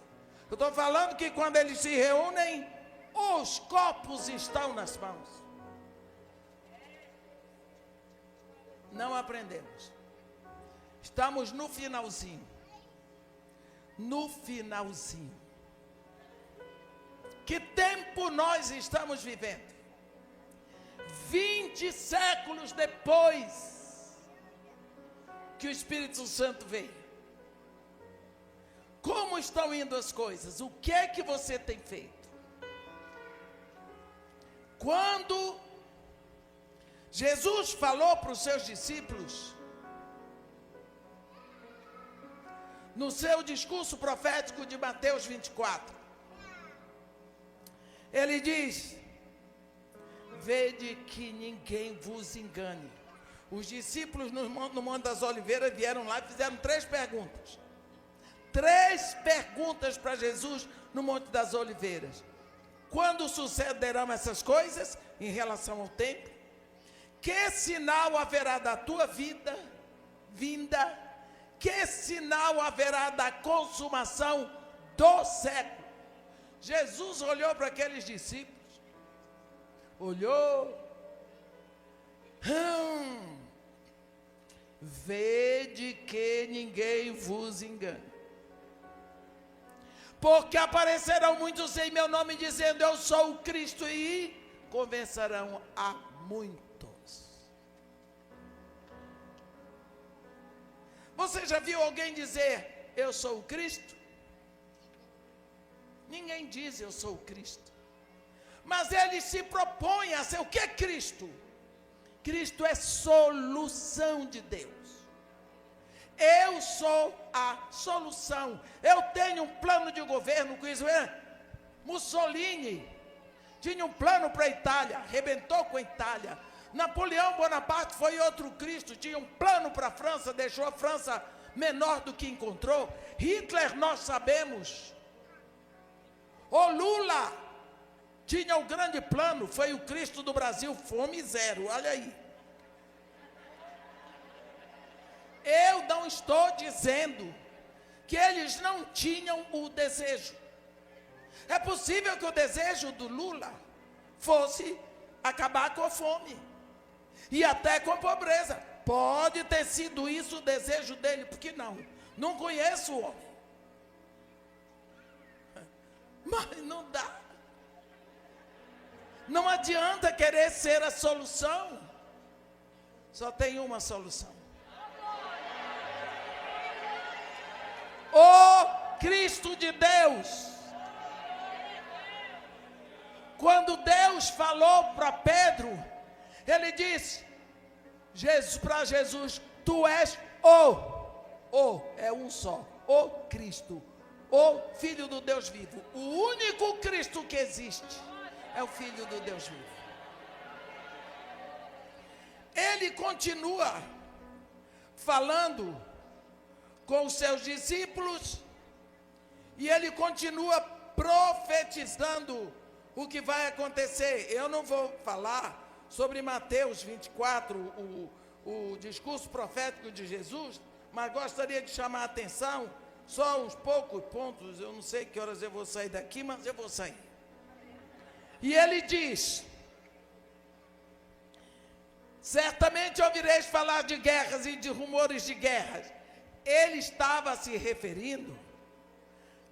Eu estou falando que quando eles se reúnem, os copos estão nas mãos. Não aprendemos. Estamos no finalzinho. No finalzinho. Que tempo nós estamos vivendo? 20 séculos depois que o Espírito Santo veio. Como estão indo as coisas? O que é que você tem feito? Quando Jesus falou para os seus discípulos, no seu discurso profético de Mateus 24, ele diz: vede que ninguém vos engane. Os discípulos no Monte das Oliveiras vieram lá e fizeram 3 perguntas. 3 perguntas para Jesus no Monte das Oliveiras. Quando sucederão essas coisas em relação ao templo? Que sinal haverá da tua vinda? Que sinal haverá da consumação do século? Jesus olhou para aqueles discípulos, olhou, vede que ninguém vos engane, porque aparecerão muitos em meu nome dizendo eu sou o Cristo, e convencerão a muitos. Você já viu alguém dizer eu sou o Cristo? Ninguém diz eu sou o Cristo, mas ele se propõe a ser. O que é Cristo? Cristo é solução de Deus. Eu sou a solução. Eu tenho um plano de governo com isso. Mussolini tinha um plano para a Itália, arrebentou com a Itália. Napoleão Bonaparte foi outro Cristo, tinha um plano para a França, deixou a França menor do que encontrou. Hitler, nós sabemos. O Lula tinha o grande plano, foi o Cristo do Brasil, fome zero, olha aí. Eu não estou dizendo que eles não tinham o desejo. É possível que o desejo do Lula fosse acabar com a fome e até com a pobreza. Pode ter sido isso o desejo dele, porque não? Não conheço o homem. Mas não dá. Não adianta querer ser a solução. Só tem uma solução. O Cristo de Deus. Quando Deus falou para Pedro, ele disse para Jesus, tu és o é um só, o Cristo, o Filho do Deus vivo. O único Cristo que existe é o Filho do Deus vivo. Ele continua falando com os seus discípulos e ele continua profetizando o que vai acontecer. Eu não vou falar sobre Mateus 24, o discurso profético de Jesus, mas gostaria de chamar a atenção, só uns poucos pontos, eu não sei que horas eu vou sair daqui, mas eu vou sair. E ele diz, certamente ouvireis falar de guerras e de rumores de guerras. Ele estava se referindo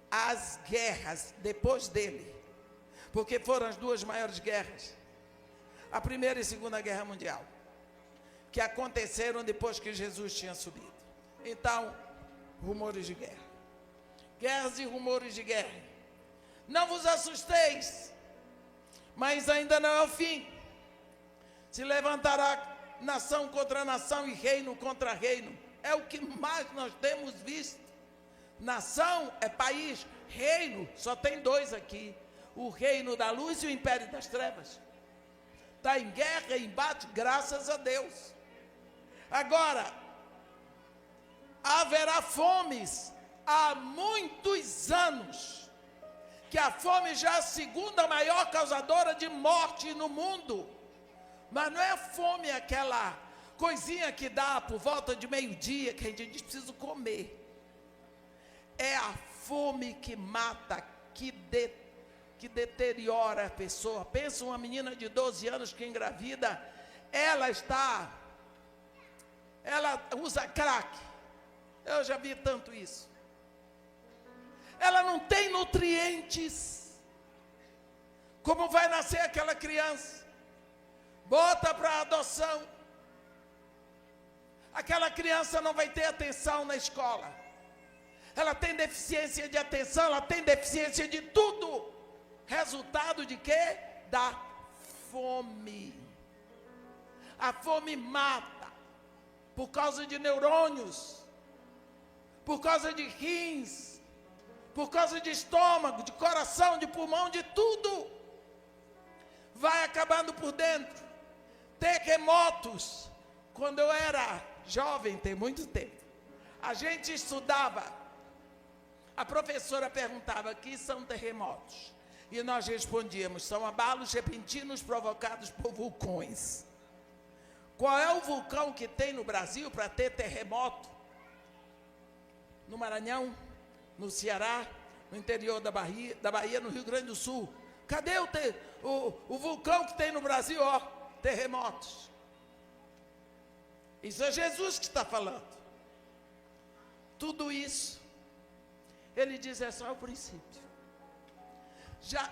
às guerras depois dele, porque foram as duas maiores guerras, a Primeira e Segunda Guerra Mundial, que aconteceram depois que Jesus tinha subido. Então, rumores de guerra. Guerras e rumores de guerra. Não vos assusteis, mas ainda não é o fim. Se levantará nação contra nação e reino contra reino. É o que mais nós temos visto. Nação é país, reino, só tem dois aqui. O reino da luz e o império das trevas. Está em guerra e embate, graças a Deus. Agora, haverá fomes há muitos anos, que a fome já é a segunda maior causadora de morte no mundo. Mas não é fome aquela coisinha que dá por volta de meio-dia, que a gente diz, preciso comer. É a fome que mata, que deteriora a pessoa. Pensa uma menina de 12 anos que engravida, ela usa crack. Eu já vi tanto isso. Ela não tem nutrientes. Como vai nascer aquela criança? Bota para adoção. Aquela criança não vai ter atenção na escola. Ela tem deficiência de atenção, ela tem deficiência de tudo. Resultado de quê? Da fome. A fome mata por causa de neurônios, por causa de rins, por causa de estômago, de coração, de pulmão, de tudo. Vai acabando por dentro. Terremotos. Quando eu era jovem, tem muito tempo, a gente estudava, a professora perguntava, o que são terremotos? E nós respondíamos, são abalos repentinos provocados por vulcões. Qual é o vulcão que tem no Brasil para ter terremoto? No Maranhão, no Ceará, no interior da Bahia, no Rio Grande do Sul. Cadê o vulcão que tem no Brasil? Ó, terremotos. Isso é Jesus que está falando. Tudo isso, ele diz, é só o princípio. Já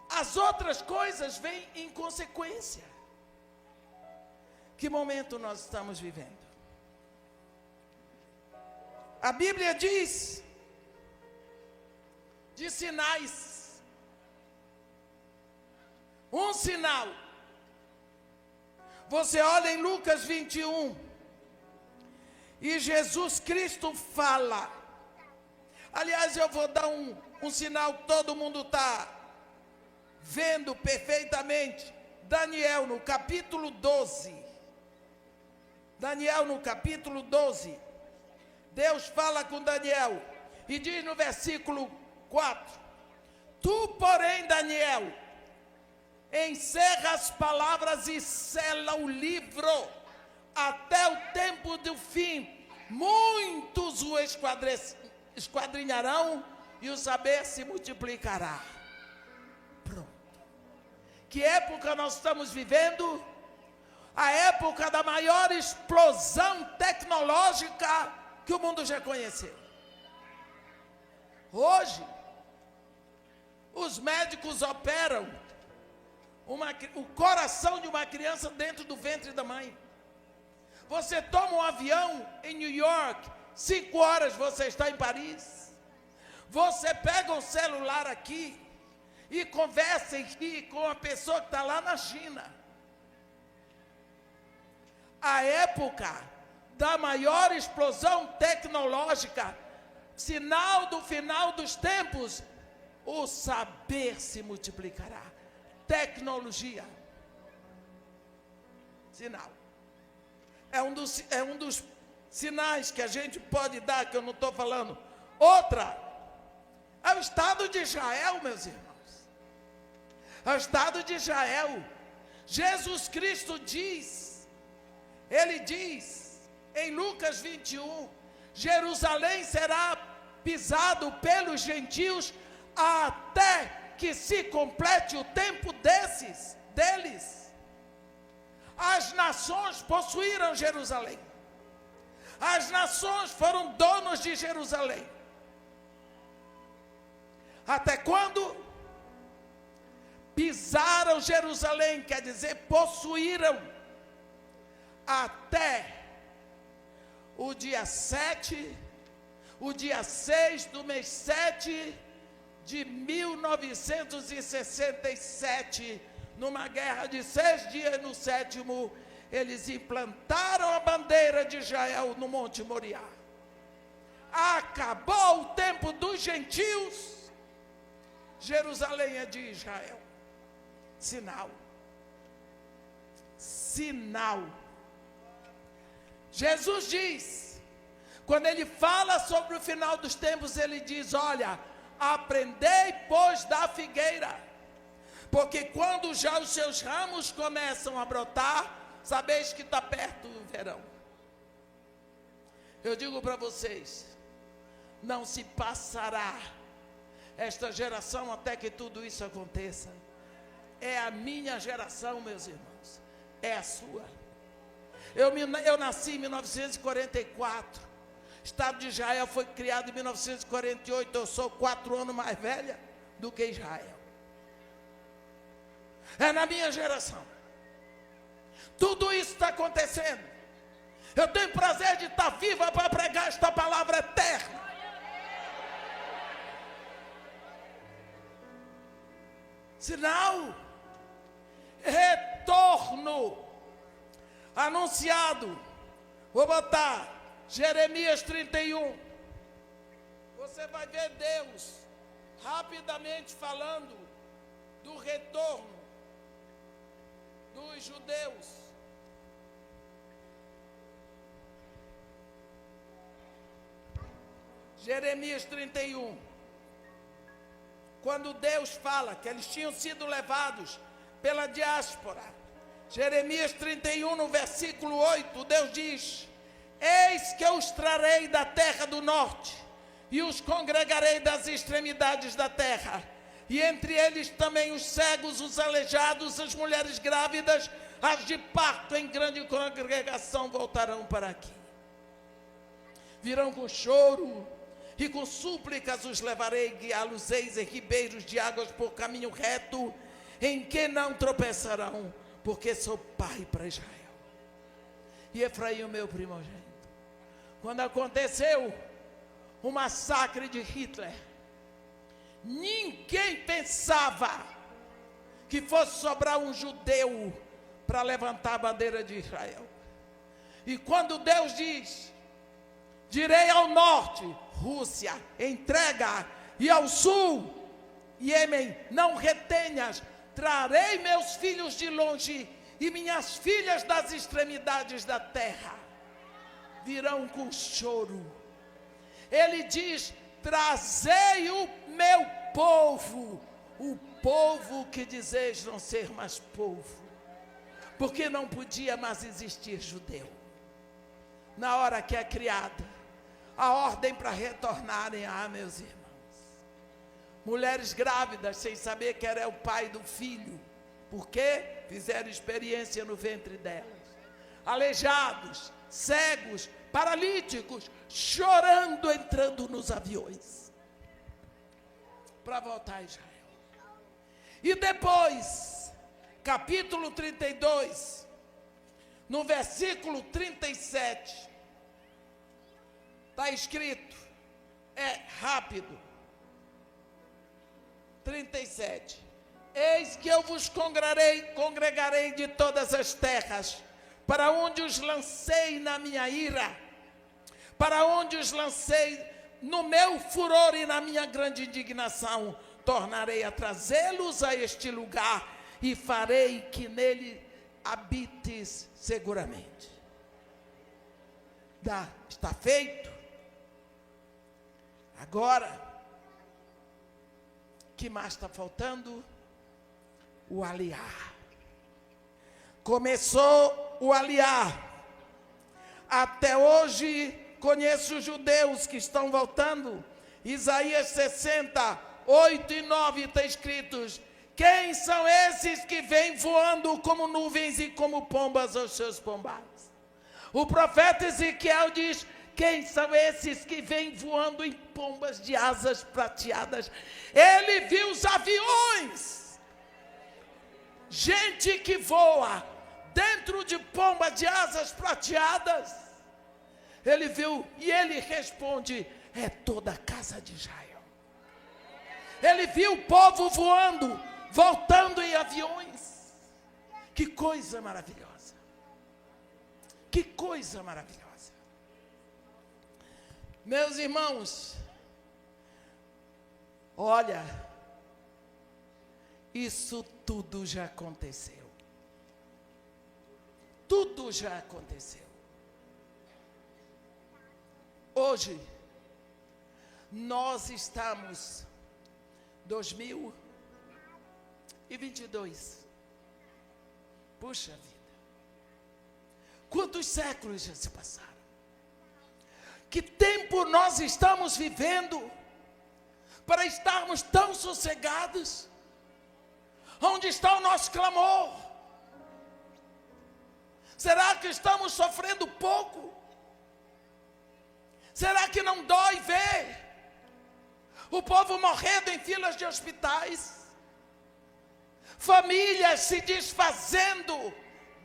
as outras coisas vêm em consequência. Que momento nós estamos vivendo? A Bíblia diz de sinais. Um sinal. Você olha em Lucas 21, e Jesus Cristo fala. Aliás, eu vou dar um sinal que todo mundo está vendo perfeitamente. Daniel, no capítulo 12. Daniel, no capítulo 12. Deus fala com Daniel e diz no versículo 4: Tu, porém, Daniel, encerra as palavras e sela o livro. Até o tempo do fim, muitos o esquadrinharão e o saber se multiplicará. Pronto. Que época nós estamos vivendo? A época da maior explosão tecnológica que o mundo já conheceu. Hoje, os médicos operam o coração de uma criança dentro do ventre da mãe. Você toma um avião em New York, 5 horas você está em Paris. Você pega um celular aqui e conversa aqui com a pessoa que está lá na China. A época da maior explosão tecnológica, sinal do final dos tempos, o saber se multiplicará. Tecnologia. Sinal. É um dos sinais que a gente pode dar, que eu não estou falando. Outra, é o Estado de Israel, meus irmãos. É o Estado de Israel. Jesus Cristo diz, ele diz, em Lucas 21, Jerusalém será pisado pelos gentios até que se complete o tempo deles. As nações possuíram Jerusalém. As nações foram donos de Jerusalém. Até quando? Pisaram Jerusalém, quer dizer, possuíram. Até o dia 7, o dia 6 do mês 7 de 1967, numa guerra de 6 dias, no 7º, eles implantaram a bandeira de Israel no Monte Moriá. Acabou o tempo dos gentios, Jerusalém é de Israel. Sinal. Sinal. Jesus diz, quando ele fala sobre o final dos tempos, ele diz, olha, aprendei, pois, da figueira, porque quando já os seus ramos começam a brotar, sabeis que está perto o verão. Eu digo para vocês, não se passará esta geração até que tudo isso aconteça. É a minha geração, meus irmãos, é a sua. Eu nasci em 1944, o Estado de Israel foi criado em 1948, eu sou 4 anos mais velha do que Israel. É na minha geração. Tudo isso está acontecendo. Eu tenho prazer de estar viva para pregar esta palavra eterna. Sinal, retorno anunciado. Vou botar Jeremias 31. Você vai ver Deus rapidamente falando do retorno dos judeus. Jeremias 31. Quando Deus fala que eles tinham sido levados pela diáspora. Jeremias 31, no versículo 8, Deus diz: eis que eu os trarei da terra do norte, e os congregarei das extremidades da terra, e entre eles também os cegos, os aleijados, as mulheres grávidas, as de parto em grande congregação voltarão para aqui. Virão com choro e com súplicas os levarei, guiá-los-eis em ribeiros de águas por caminho reto, em que não tropeçarão, porque sou pai para Israel. E Efraim, o meu primogênito. Quando aconteceu o massacre de Hitler, ninguém pensava que fosse sobrar um judeu para levantar a bandeira de Israel. E quando Deus diz: direi ao norte, Rússia, entrega, e ao sul, Iêmen, não retenhas, trarei meus filhos de longe e minhas filhas das extremidades da terra, virão com choro. Ele diz: trazei o meu povo, o povo que dizeis não ser mais povo, porque não podia mais existir judeu. Na hora que é criada a ordem para retornarem, meus irmãos, mulheres grávidas sem saber que era o pai do filho, porque fizeram experiência no ventre delas, aleijados, cegos, paralíticos, chorando, entrando nos aviões para voltar a Israel. E depois, capítulo 32, no versículo 37, está escrito, é rápido, 37, eis que eu vos congregarei de todas as terras, para onde os lancei na minha ira, para onde os lancei no meu furor e na minha grande indignação, tornarei a trazê-los a este lugar e farei que nele habites seguramente. Está feito. Agora, o que mais está faltando? O aliar. Começou o aliar. Até hoje, conheço judeus que estão voltando. Isaías 60, 8 e 9 está escritos: quem são esses que vêm voando como nuvens e como pombas aos seus pombais? O profeta Ezequiel diz: quem são esses que vêm voando em pombas de asas prateadas? Ele viu os aviões, gente que voa dentro de pombas de asas prateadas. Ele viu e ele responde: é toda a casa de Israel. Ele viu o povo voando, voltando em aviões. Que coisa maravilhosa! Que coisa maravilhosa! Meus irmãos, olha, isso tudo já aconteceu. Tudo já aconteceu. Hoje, nós estamos 2022. Puxa vida. Quantos séculos já se passaram? Que tempo nós estamos vivendo para estarmos tão sossegados? Onde está o nosso clamor? Será que estamos sofrendo pouco? Será que não dói ver o povo morrendo em filas de hospitais? Famílias se desfazendo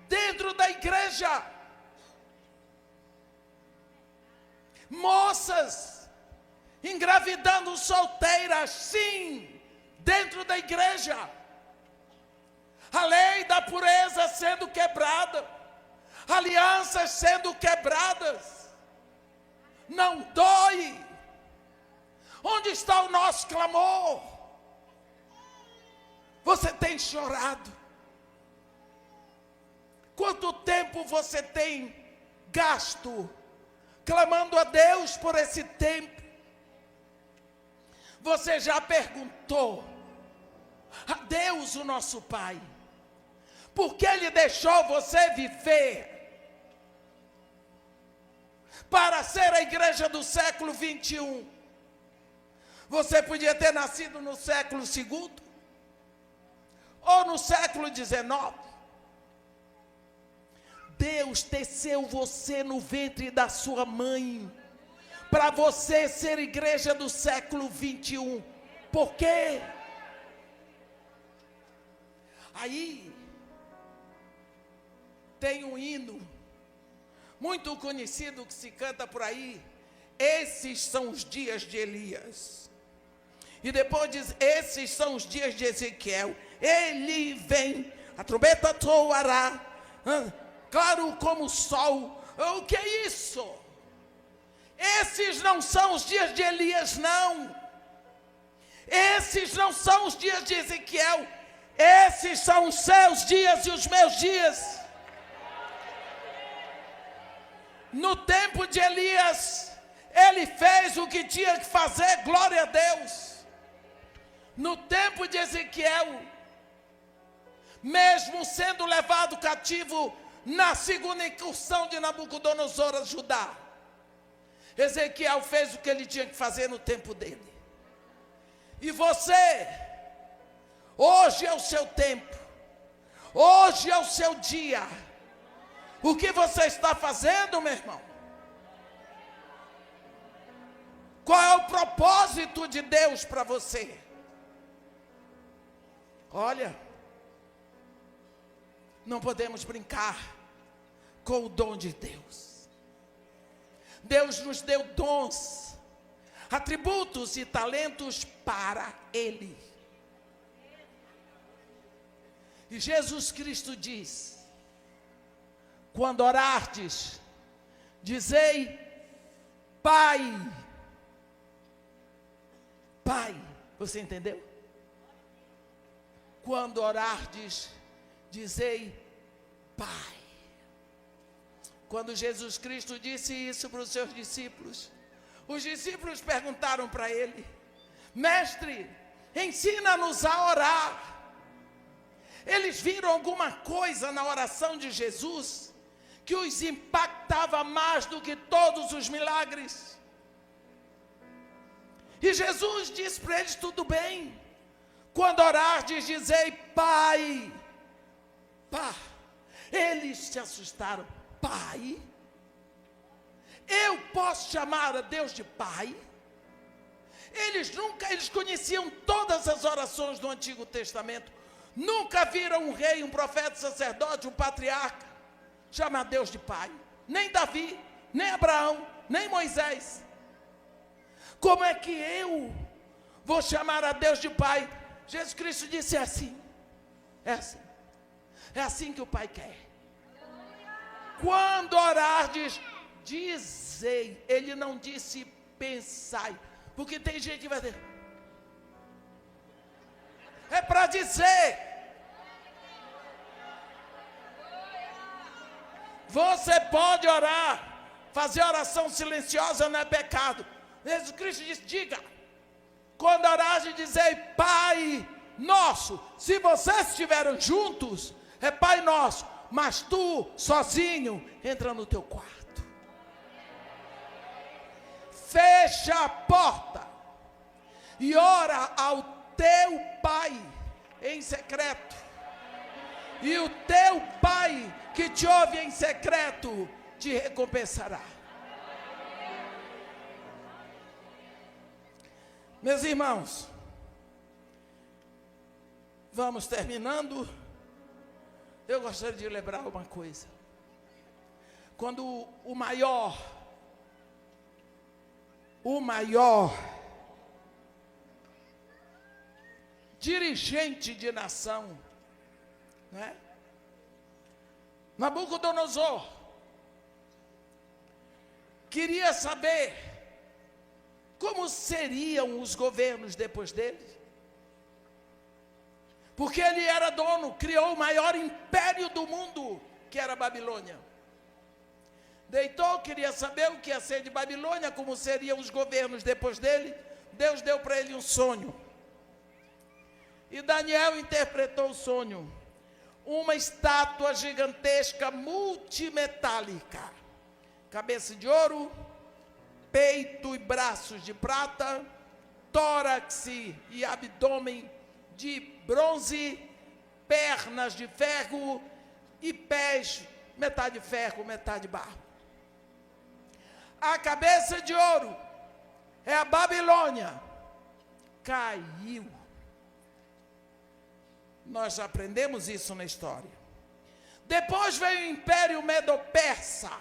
dentro da igreja? Moças engravidando solteiras, sim, dentro da igreja. A lei da pureza sendo quebrada, alianças sendo quebradas. Não dói? Onde está o nosso clamor? Você tem chorado? Quanto tempo você tem gasto clamando a Deus por esse tempo? Você já perguntou a Deus, o nosso Pai, por que Ele deixou você viver para ser a igreja do século 21? Você podia ter nascido no século 2 ou no século 19. Deus teceu você no ventre da sua mãe para você ser igreja do século 21. Por quê? Aí tem um hino muito conhecido que se canta por aí: esses são os dias de Elias. E depois diz: esses são os dias de Ezequiel. Ele vem, a trombeta soará, claro como o sol. O que é isso? Esses não são os dias de Elias, não. Esses não são os dias de Ezequiel. Esses são os seus dias e os meus dias. No tempo de Elias, ele fez o que tinha que fazer, glória a Deus. no tempo de Ezequiel, mesmo sendo levado cativo na segunda incursão de Nabucodonosor a Judá, Ezequiel fez o que ele tinha que fazer no tempo dele. E você, hoje é o seu tempo, hoje é o seu dia. O que você está fazendo, meu irmão? Qual é o propósito de Deus para você? Olha, não podemos brincar com o dom de Deus. Deus nos deu dons, atributos e talentos para Ele. E Jesus Cristo diz: quando orardes, dizei, Pai. Pai, você entendeu? Quando orardes, dizei, Pai. Quando Jesus Cristo disse isso para os seus discípulos, os discípulos perguntaram para ele: Mestre, ensina-nos a orar. Eles viram alguma coisa na oração de Jesus que os impactava mais do que todos os milagres. E Jesus disse para eles: tudo bem, quando orardes, dizei, Pai. Pá. Eles se assustaram. Pai? Eu posso chamar a Deus de Pai? Eles conheciam todas as orações do Antigo Testamento. Nunca viram um rei, um profeta, um sacerdote, um patriarca chamar Deus de Pai. Nem Davi, nem Abraão, nem Moisés. Como é que eu vou chamar a Deus de Pai? Jesus Cristo disse: é assim. É assim. É assim que o Pai quer. Quando orardes, dizei. Ele não disse pensai. Porque tem gente que vai dizer. É para dizer. Você pode orar. Fazer oração silenciosa não é pecado. Jesus Cristo disse: diga. Quando orares, dizei, Pai nosso. Se vocês estiveram juntos, é Pai nosso. Mas tu, sozinho, entra no teu quarto. Fecha a porta. E ora ao teu Pai em secreto. E o teu Pai que te ouve em secreto te recompensará. Meus irmãos, vamos terminando. Eu gostaria de lembrar uma coisa. Quando o maior dirigente de nação, né? Nabucodonosor queria saber como seriam os governos depois dele. Porque ele era dono, criou o maior império do mundo, que era a Babilônia. Deitou, queria saber o que ia ser de Babilônia, como seriam os governos depois dele. Deus deu para ele um sonho. E Daniel interpretou o sonho. Uma estátua gigantesca, multimetálica. Cabeça de ouro, peito e braços de prata, tórax e abdômen de bronze, pernas de ferro e pés, metade ferro, metade barro. A cabeça de ouro é a Babilônia. Caiu. Nós já aprendemos isso na história. Depois veio o Império Medo-Persa,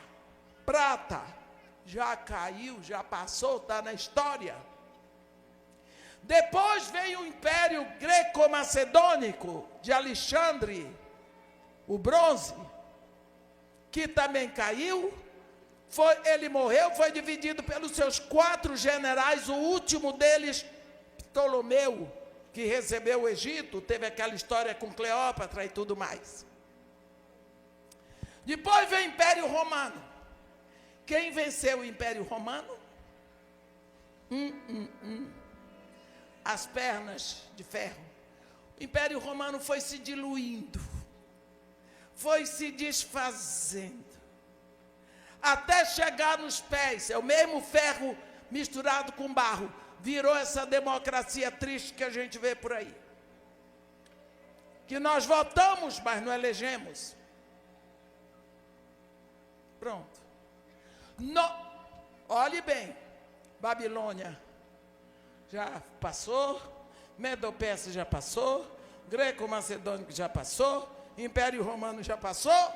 prata. Já caiu, já passou, está na história. Depois veio o Império Greco-Macedônico de Alexandre, o bronze, que também caiu. Ele morreu, foi dividido pelos seus 4 generais, o último deles, Ptolomeu, que recebeu o Egito, teve aquela história com Cleópatra e tudo mais. Depois veio o Império Romano. Quem venceu o Império Romano? as pernas de ferro. O Império Romano foi se diluindo, foi se desfazendo, até chegar nos pés. É o mesmo ferro misturado com barro. Virou essa democracia triste que a gente vê por aí. Que nós votamos, mas não elegemos. Pronto. Olhe bem, Babilônia já passou, Medo-Persa já passou, Greco-Macedônico já passou, Império Romano já passou.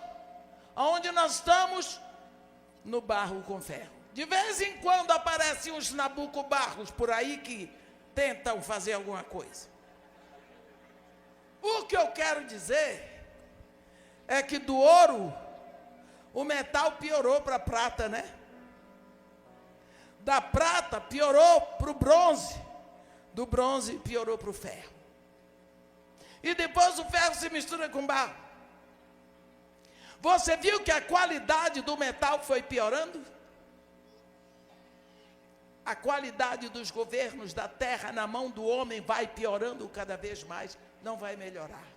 Aonde nós estamos? No barro com ferro. De vez em quando aparecem uns Nabucobarros por aí que tentam fazer alguma coisa. O que eu quero dizer é que do ouro, o metal piorou para a prata, né? Da prata piorou para o bronze, do bronze piorou para o ferro. E depois o ferro se mistura com barro. Você viu que a qualidade do metal foi piorando? A qualidade dos governos da terra na mão do homem vai piorando cada vez mais, não vai melhorar.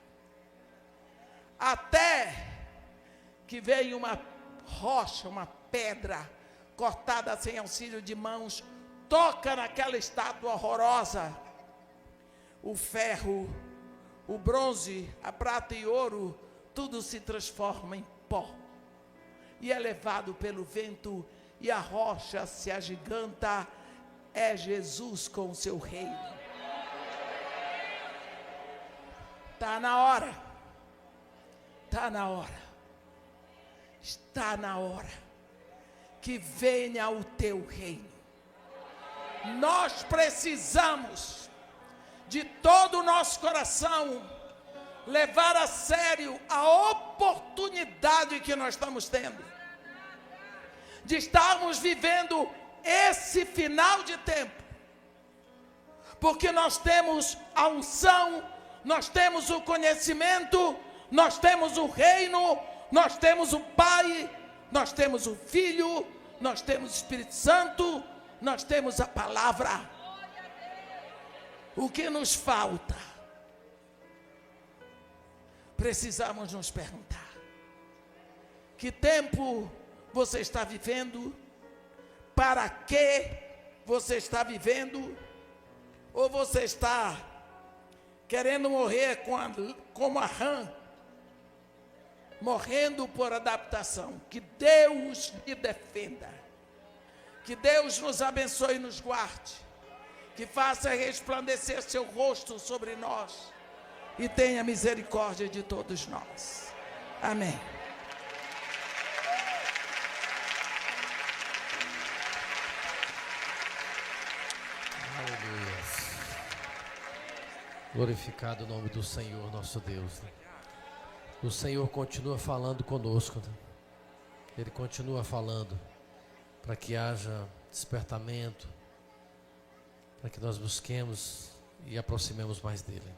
Até que veio uma rocha, uma pedra cortada sem auxílio de mãos, toca naquela estátua horrorosa. O ferro, o bronze, a prata e ouro, tudo se transforma em pó. E é levado pelo vento e a rocha se agiganta. É Jesus com o seu reino. Está na hora. Está na hora. Está na hora que venha o teu reino. Nós precisamos de todo o nosso coração levar a sério a oportunidade que nós estamos tendo de estarmos vivendo esse final de tempo, porque nós temos a unção, nós temos o conhecimento, nós temos o reino, nós temos o Pai, nós temos o Filho, nós temos o Espírito Santo, nós temos a palavra. O que nos falta? Precisamos nos perguntar: que tempo você está vivendo? Para que você está vivendo? Ou você está querendo morrer como a rã, morrendo por adaptação? Que Deus lhe defenda, que Deus nos abençoe e nos guarde, que faça resplandecer seu rosto sobre nós e tenha misericórdia de todos nós. Amém. Aleluia. Glorificado o nome do Senhor, nosso Deus. O Senhor continua falando conosco. Ele continua falando para que haja despertamento, para que nós busquemos e aproximemos mais dele.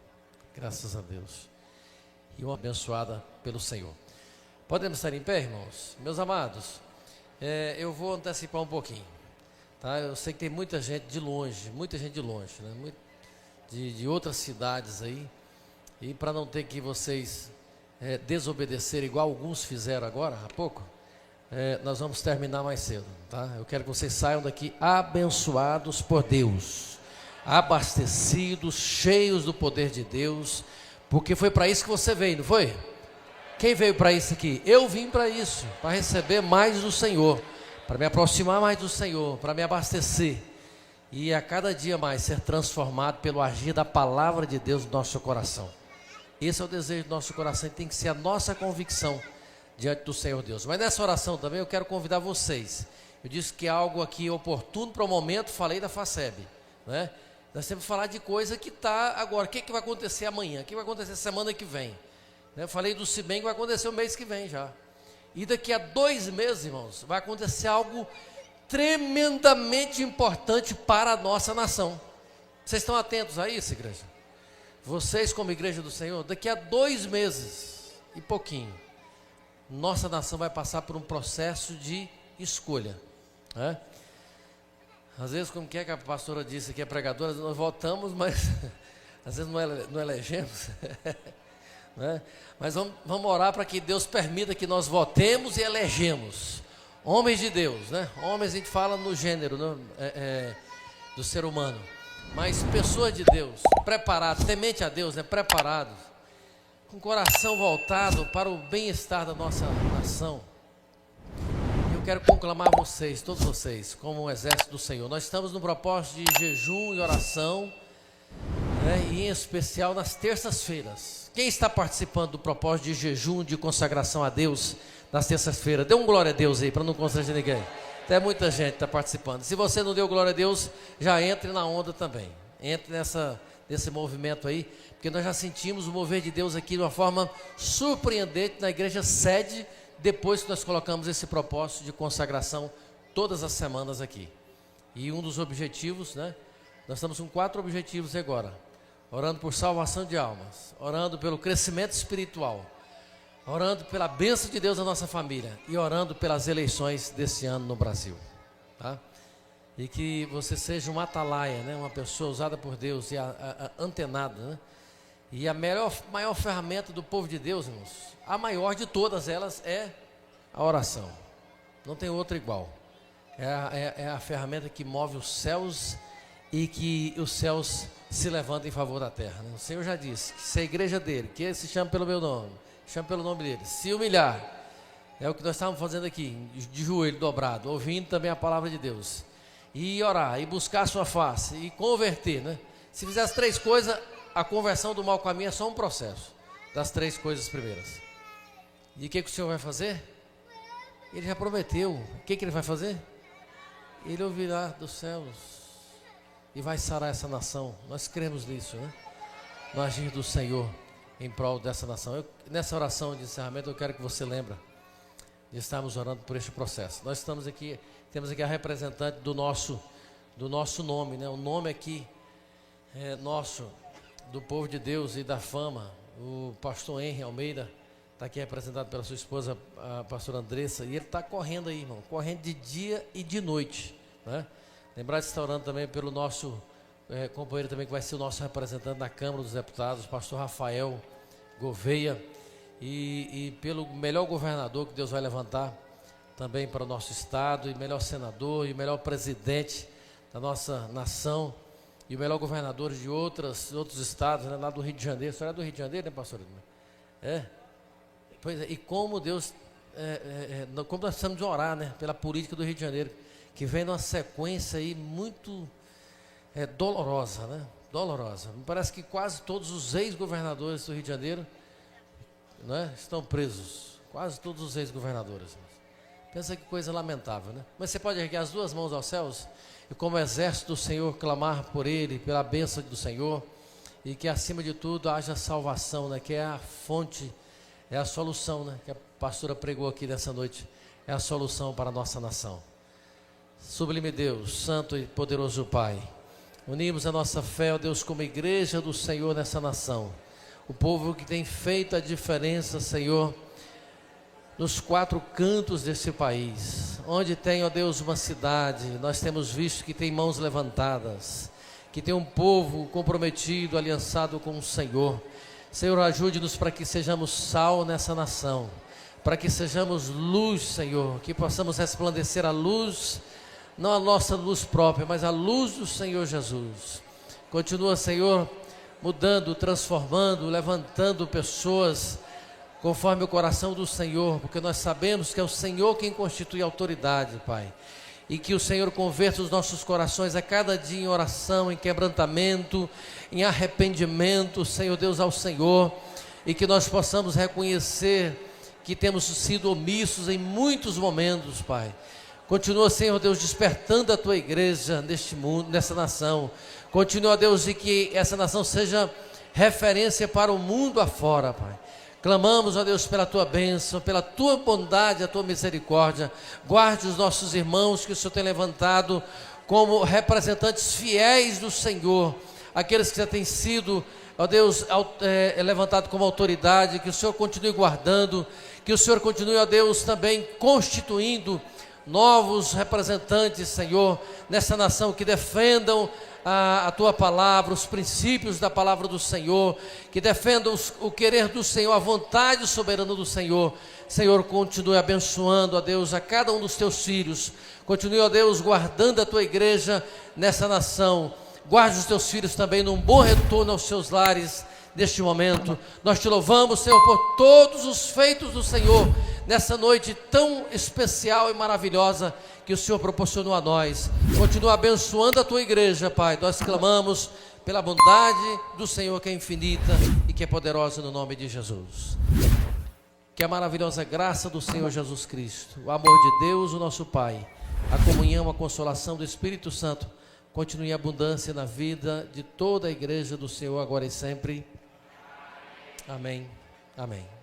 Graças a Deus. E uma abençoada pelo Senhor. Podemos estar em pé, irmãos? Meus amados, eu vou antecipar um pouquinho. Tá? Eu sei que tem muita gente de longe, né? De outras cidades aí, e para não ter que vocês desobedecerem igual alguns fizeram agora, há pouco, nós vamos terminar mais cedo, tá? Eu quero que vocês saiam daqui abençoados por Deus, abastecidos, cheios do poder de Deus, porque foi para isso que você veio, não foi? Quem veio para isso aqui? Eu vim para isso, para receber mais do Senhor, para me aproximar mais do Senhor, para me abastecer e a cada dia mais ser transformado pelo agir da palavra de Deus no nosso coração. Esse é o desejo do nosso coração e tem que ser a nossa convicção diante do Senhor Deus. Mas nessa oração também eu quero convidar vocês. Eu disse que é algo aqui oportuno para o momento, falei da FACEB, né? Nós temos que falar de coisa que está agora. O que vai acontecer amanhã? O que vai acontecer semana que vem? Eu falei do CIBEM que vai acontecer o mês que vem já. E daqui a 2 meses, irmãos, vai acontecer algo tremendamente importante para a nossa nação. Vocês estão atentos a isso, igreja? Vocês como igreja do Senhor, daqui a 2 meses e pouquinho, nossa nação vai passar por um processo de escolha, né? Às vezes, como que a pastora disse que é pregadora, nós votamos, mas às vezes não elegemos. Né? Mas vamos orar para que Deus permita que nós votemos e elegemos homens de Deus, né? Homens a gente fala no gênero, né? Do ser humano, mas pessoas de Deus, preparados, temente a Deus, né? Preparados, com o coração voltado para o bem-estar da nossa nação. Eu quero conclamar vocês, todos vocês, como um exército do Senhor. Nós estamos no propósito de jejum e oração, né? E em especial nas terças-feiras. Quem está participando do propósito de jejum, de consagração a Deus nas terças-feiras? Dê um glória a Deus aí, para não constranger ninguém. Até muita gente está participando. Se você não deu glória a Deus, já entre na onda também. Entre nesse movimento aí, porque nós já sentimos o mover de Deus aqui de uma forma surpreendente na igreja sede, depois que nós colocamos esse propósito de consagração todas as semanas aqui. E um dos objetivos, né? Nós estamos com 4 objetivos agora. Orando por salvação de almas, orando pelo crescimento espiritual, orando pela bênção de Deus na nossa família e orando pelas eleições desse ano no Brasil, tá? E que você seja uma atalaia, né? Uma pessoa usada por Deus e antenada, né? E a maior ferramenta do povo de Deus, irmãos, a maior de todas elas é a oração. Não tem outra igual. É a ferramenta que move os céus e que os céus se levantam em favor da terra, né? O Senhor já disse que se a igreja dele, que ele se chama pelo meu nome, chama pelo nome dele, se humilhar, é o que nós estamos fazendo aqui, de joelho dobrado, ouvindo também a palavra de Deus, e orar, e buscar a sua face, e converter, né? Se fizer as 3 coisas, a conversão do mau caminho é só um processo, das 3 coisas primeiras. E o que o Senhor vai fazer? Ele já prometeu. O que ele vai fazer? Ele ouvirá dos céus e vai sarar essa nação. Nós cremos nisso, né? No agir do Senhor em prol dessa nação. Nessa oração de encerramento, eu quero que você lembre de estarmos orando por este processo. Nós estamos aqui, temos aqui a representante do nosso nome, né? O nome aqui é nosso, do povo de Deus e da fama. O pastor Henry Almeida está aqui representado pela sua esposa, a pastora Andressa, e ele está correndo aí, irmão, correndo de dia e de noite, né? Lembrar de estar orando também pelo nosso companheiro também, que vai ser o nosso representante na Câmara dos Deputados, pastor Rafael Gouveia, e pelo melhor governador que Deus vai levantar também para o nosso estado, e melhor senador, e melhor presidente da nossa nação, e o melhor governador de outros estados, né, lá do Rio de Janeiro. A senhora é do Rio de Janeiro, né, pastor? Pois é, e como Deus, como nós precisamos de orar, né, pela política do Rio de Janeiro, que vem numa sequência aí muito dolorosa, né? Dolorosa. Me parece que quase todos os ex-governadores do Rio de Janeiro, né, estão presos. Quase todos os ex-governadores. Pensa que coisa lamentável, né? Mas você pode erguer as 2 mãos aos céus e, como exército do Senhor, clamar por ele, pela bênção do Senhor, e que acima de tudo haja salvação, né? Que é a fonte, é a solução, né? Que a pastora pregou aqui nessa noite, é a solução para a nossa nação. Sublime Deus, santo e poderoso Pai, unimos a nossa fé, ó Deus, como igreja do Senhor nessa nação, o povo que tem feito a diferença, Senhor, nos 4 cantos desse país, onde tem, ó Deus, uma cidade, nós temos visto que tem mãos levantadas, que tem um povo comprometido, aliançado com o Senhor. Senhor, ajude-nos para que sejamos sal nessa nação, para que sejamos luz, Senhor, que possamos resplandecer a luz, não a nossa luz própria, mas a luz do Senhor Jesus. Continua, Senhor, mudando, transformando, levantando pessoas conforme o coração do Senhor, porque nós sabemos que é o Senhor quem constitui a autoridade, Pai. E que o Senhor converta os nossos corações a cada dia em oração, em quebrantamento, em arrependimento, Senhor Deus, ao Senhor. E que nós possamos reconhecer que temos sido omissos em muitos momentos, Pai. Continua, Senhor Deus, despertando a Tua igreja neste mundo, nessa nação. Continua, Deus, e que essa nação seja referência para o mundo afora, Pai. Clamamos, ó Deus, pela Tua bênção, pela Tua bondade, a Tua misericórdia. Guarde os nossos irmãos que o Senhor tem levantado como representantes fiéis do Senhor. Aqueles que já têm sido, ó Deus, levantado como autoridade. Que o Senhor continue guardando. Que o Senhor continue, ó Deus, também constituindo novos representantes, Senhor, nessa nação, que defendam a Tua palavra, os princípios da palavra do Senhor, que defendam o querer do Senhor, a vontade soberana do Senhor. Senhor, continue abençoando, ó Deus, a cada um dos Teus filhos. Continue, ó Deus, guardando a Tua igreja nessa nação. Guarde os Teus filhos também num bom retorno aos seus lares neste momento. Nós Te louvamos, Senhor, por todos os feitos do Senhor nessa noite tão especial e maravilhosa que o Senhor proporcionou a nós. Continua abençoando a Tua igreja, Pai. Nós clamamos pela bondade do Senhor, que é infinita e que é poderosa, no nome de Jesus. Que a maravilhosa graça do Senhor Jesus Cristo, o amor de Deus, o nosso Pai, a comunhão, a consolação do Espírito Santo continue em abundância na vida de toda a igreja do Senhor, agora e sempre. Amém. Amém.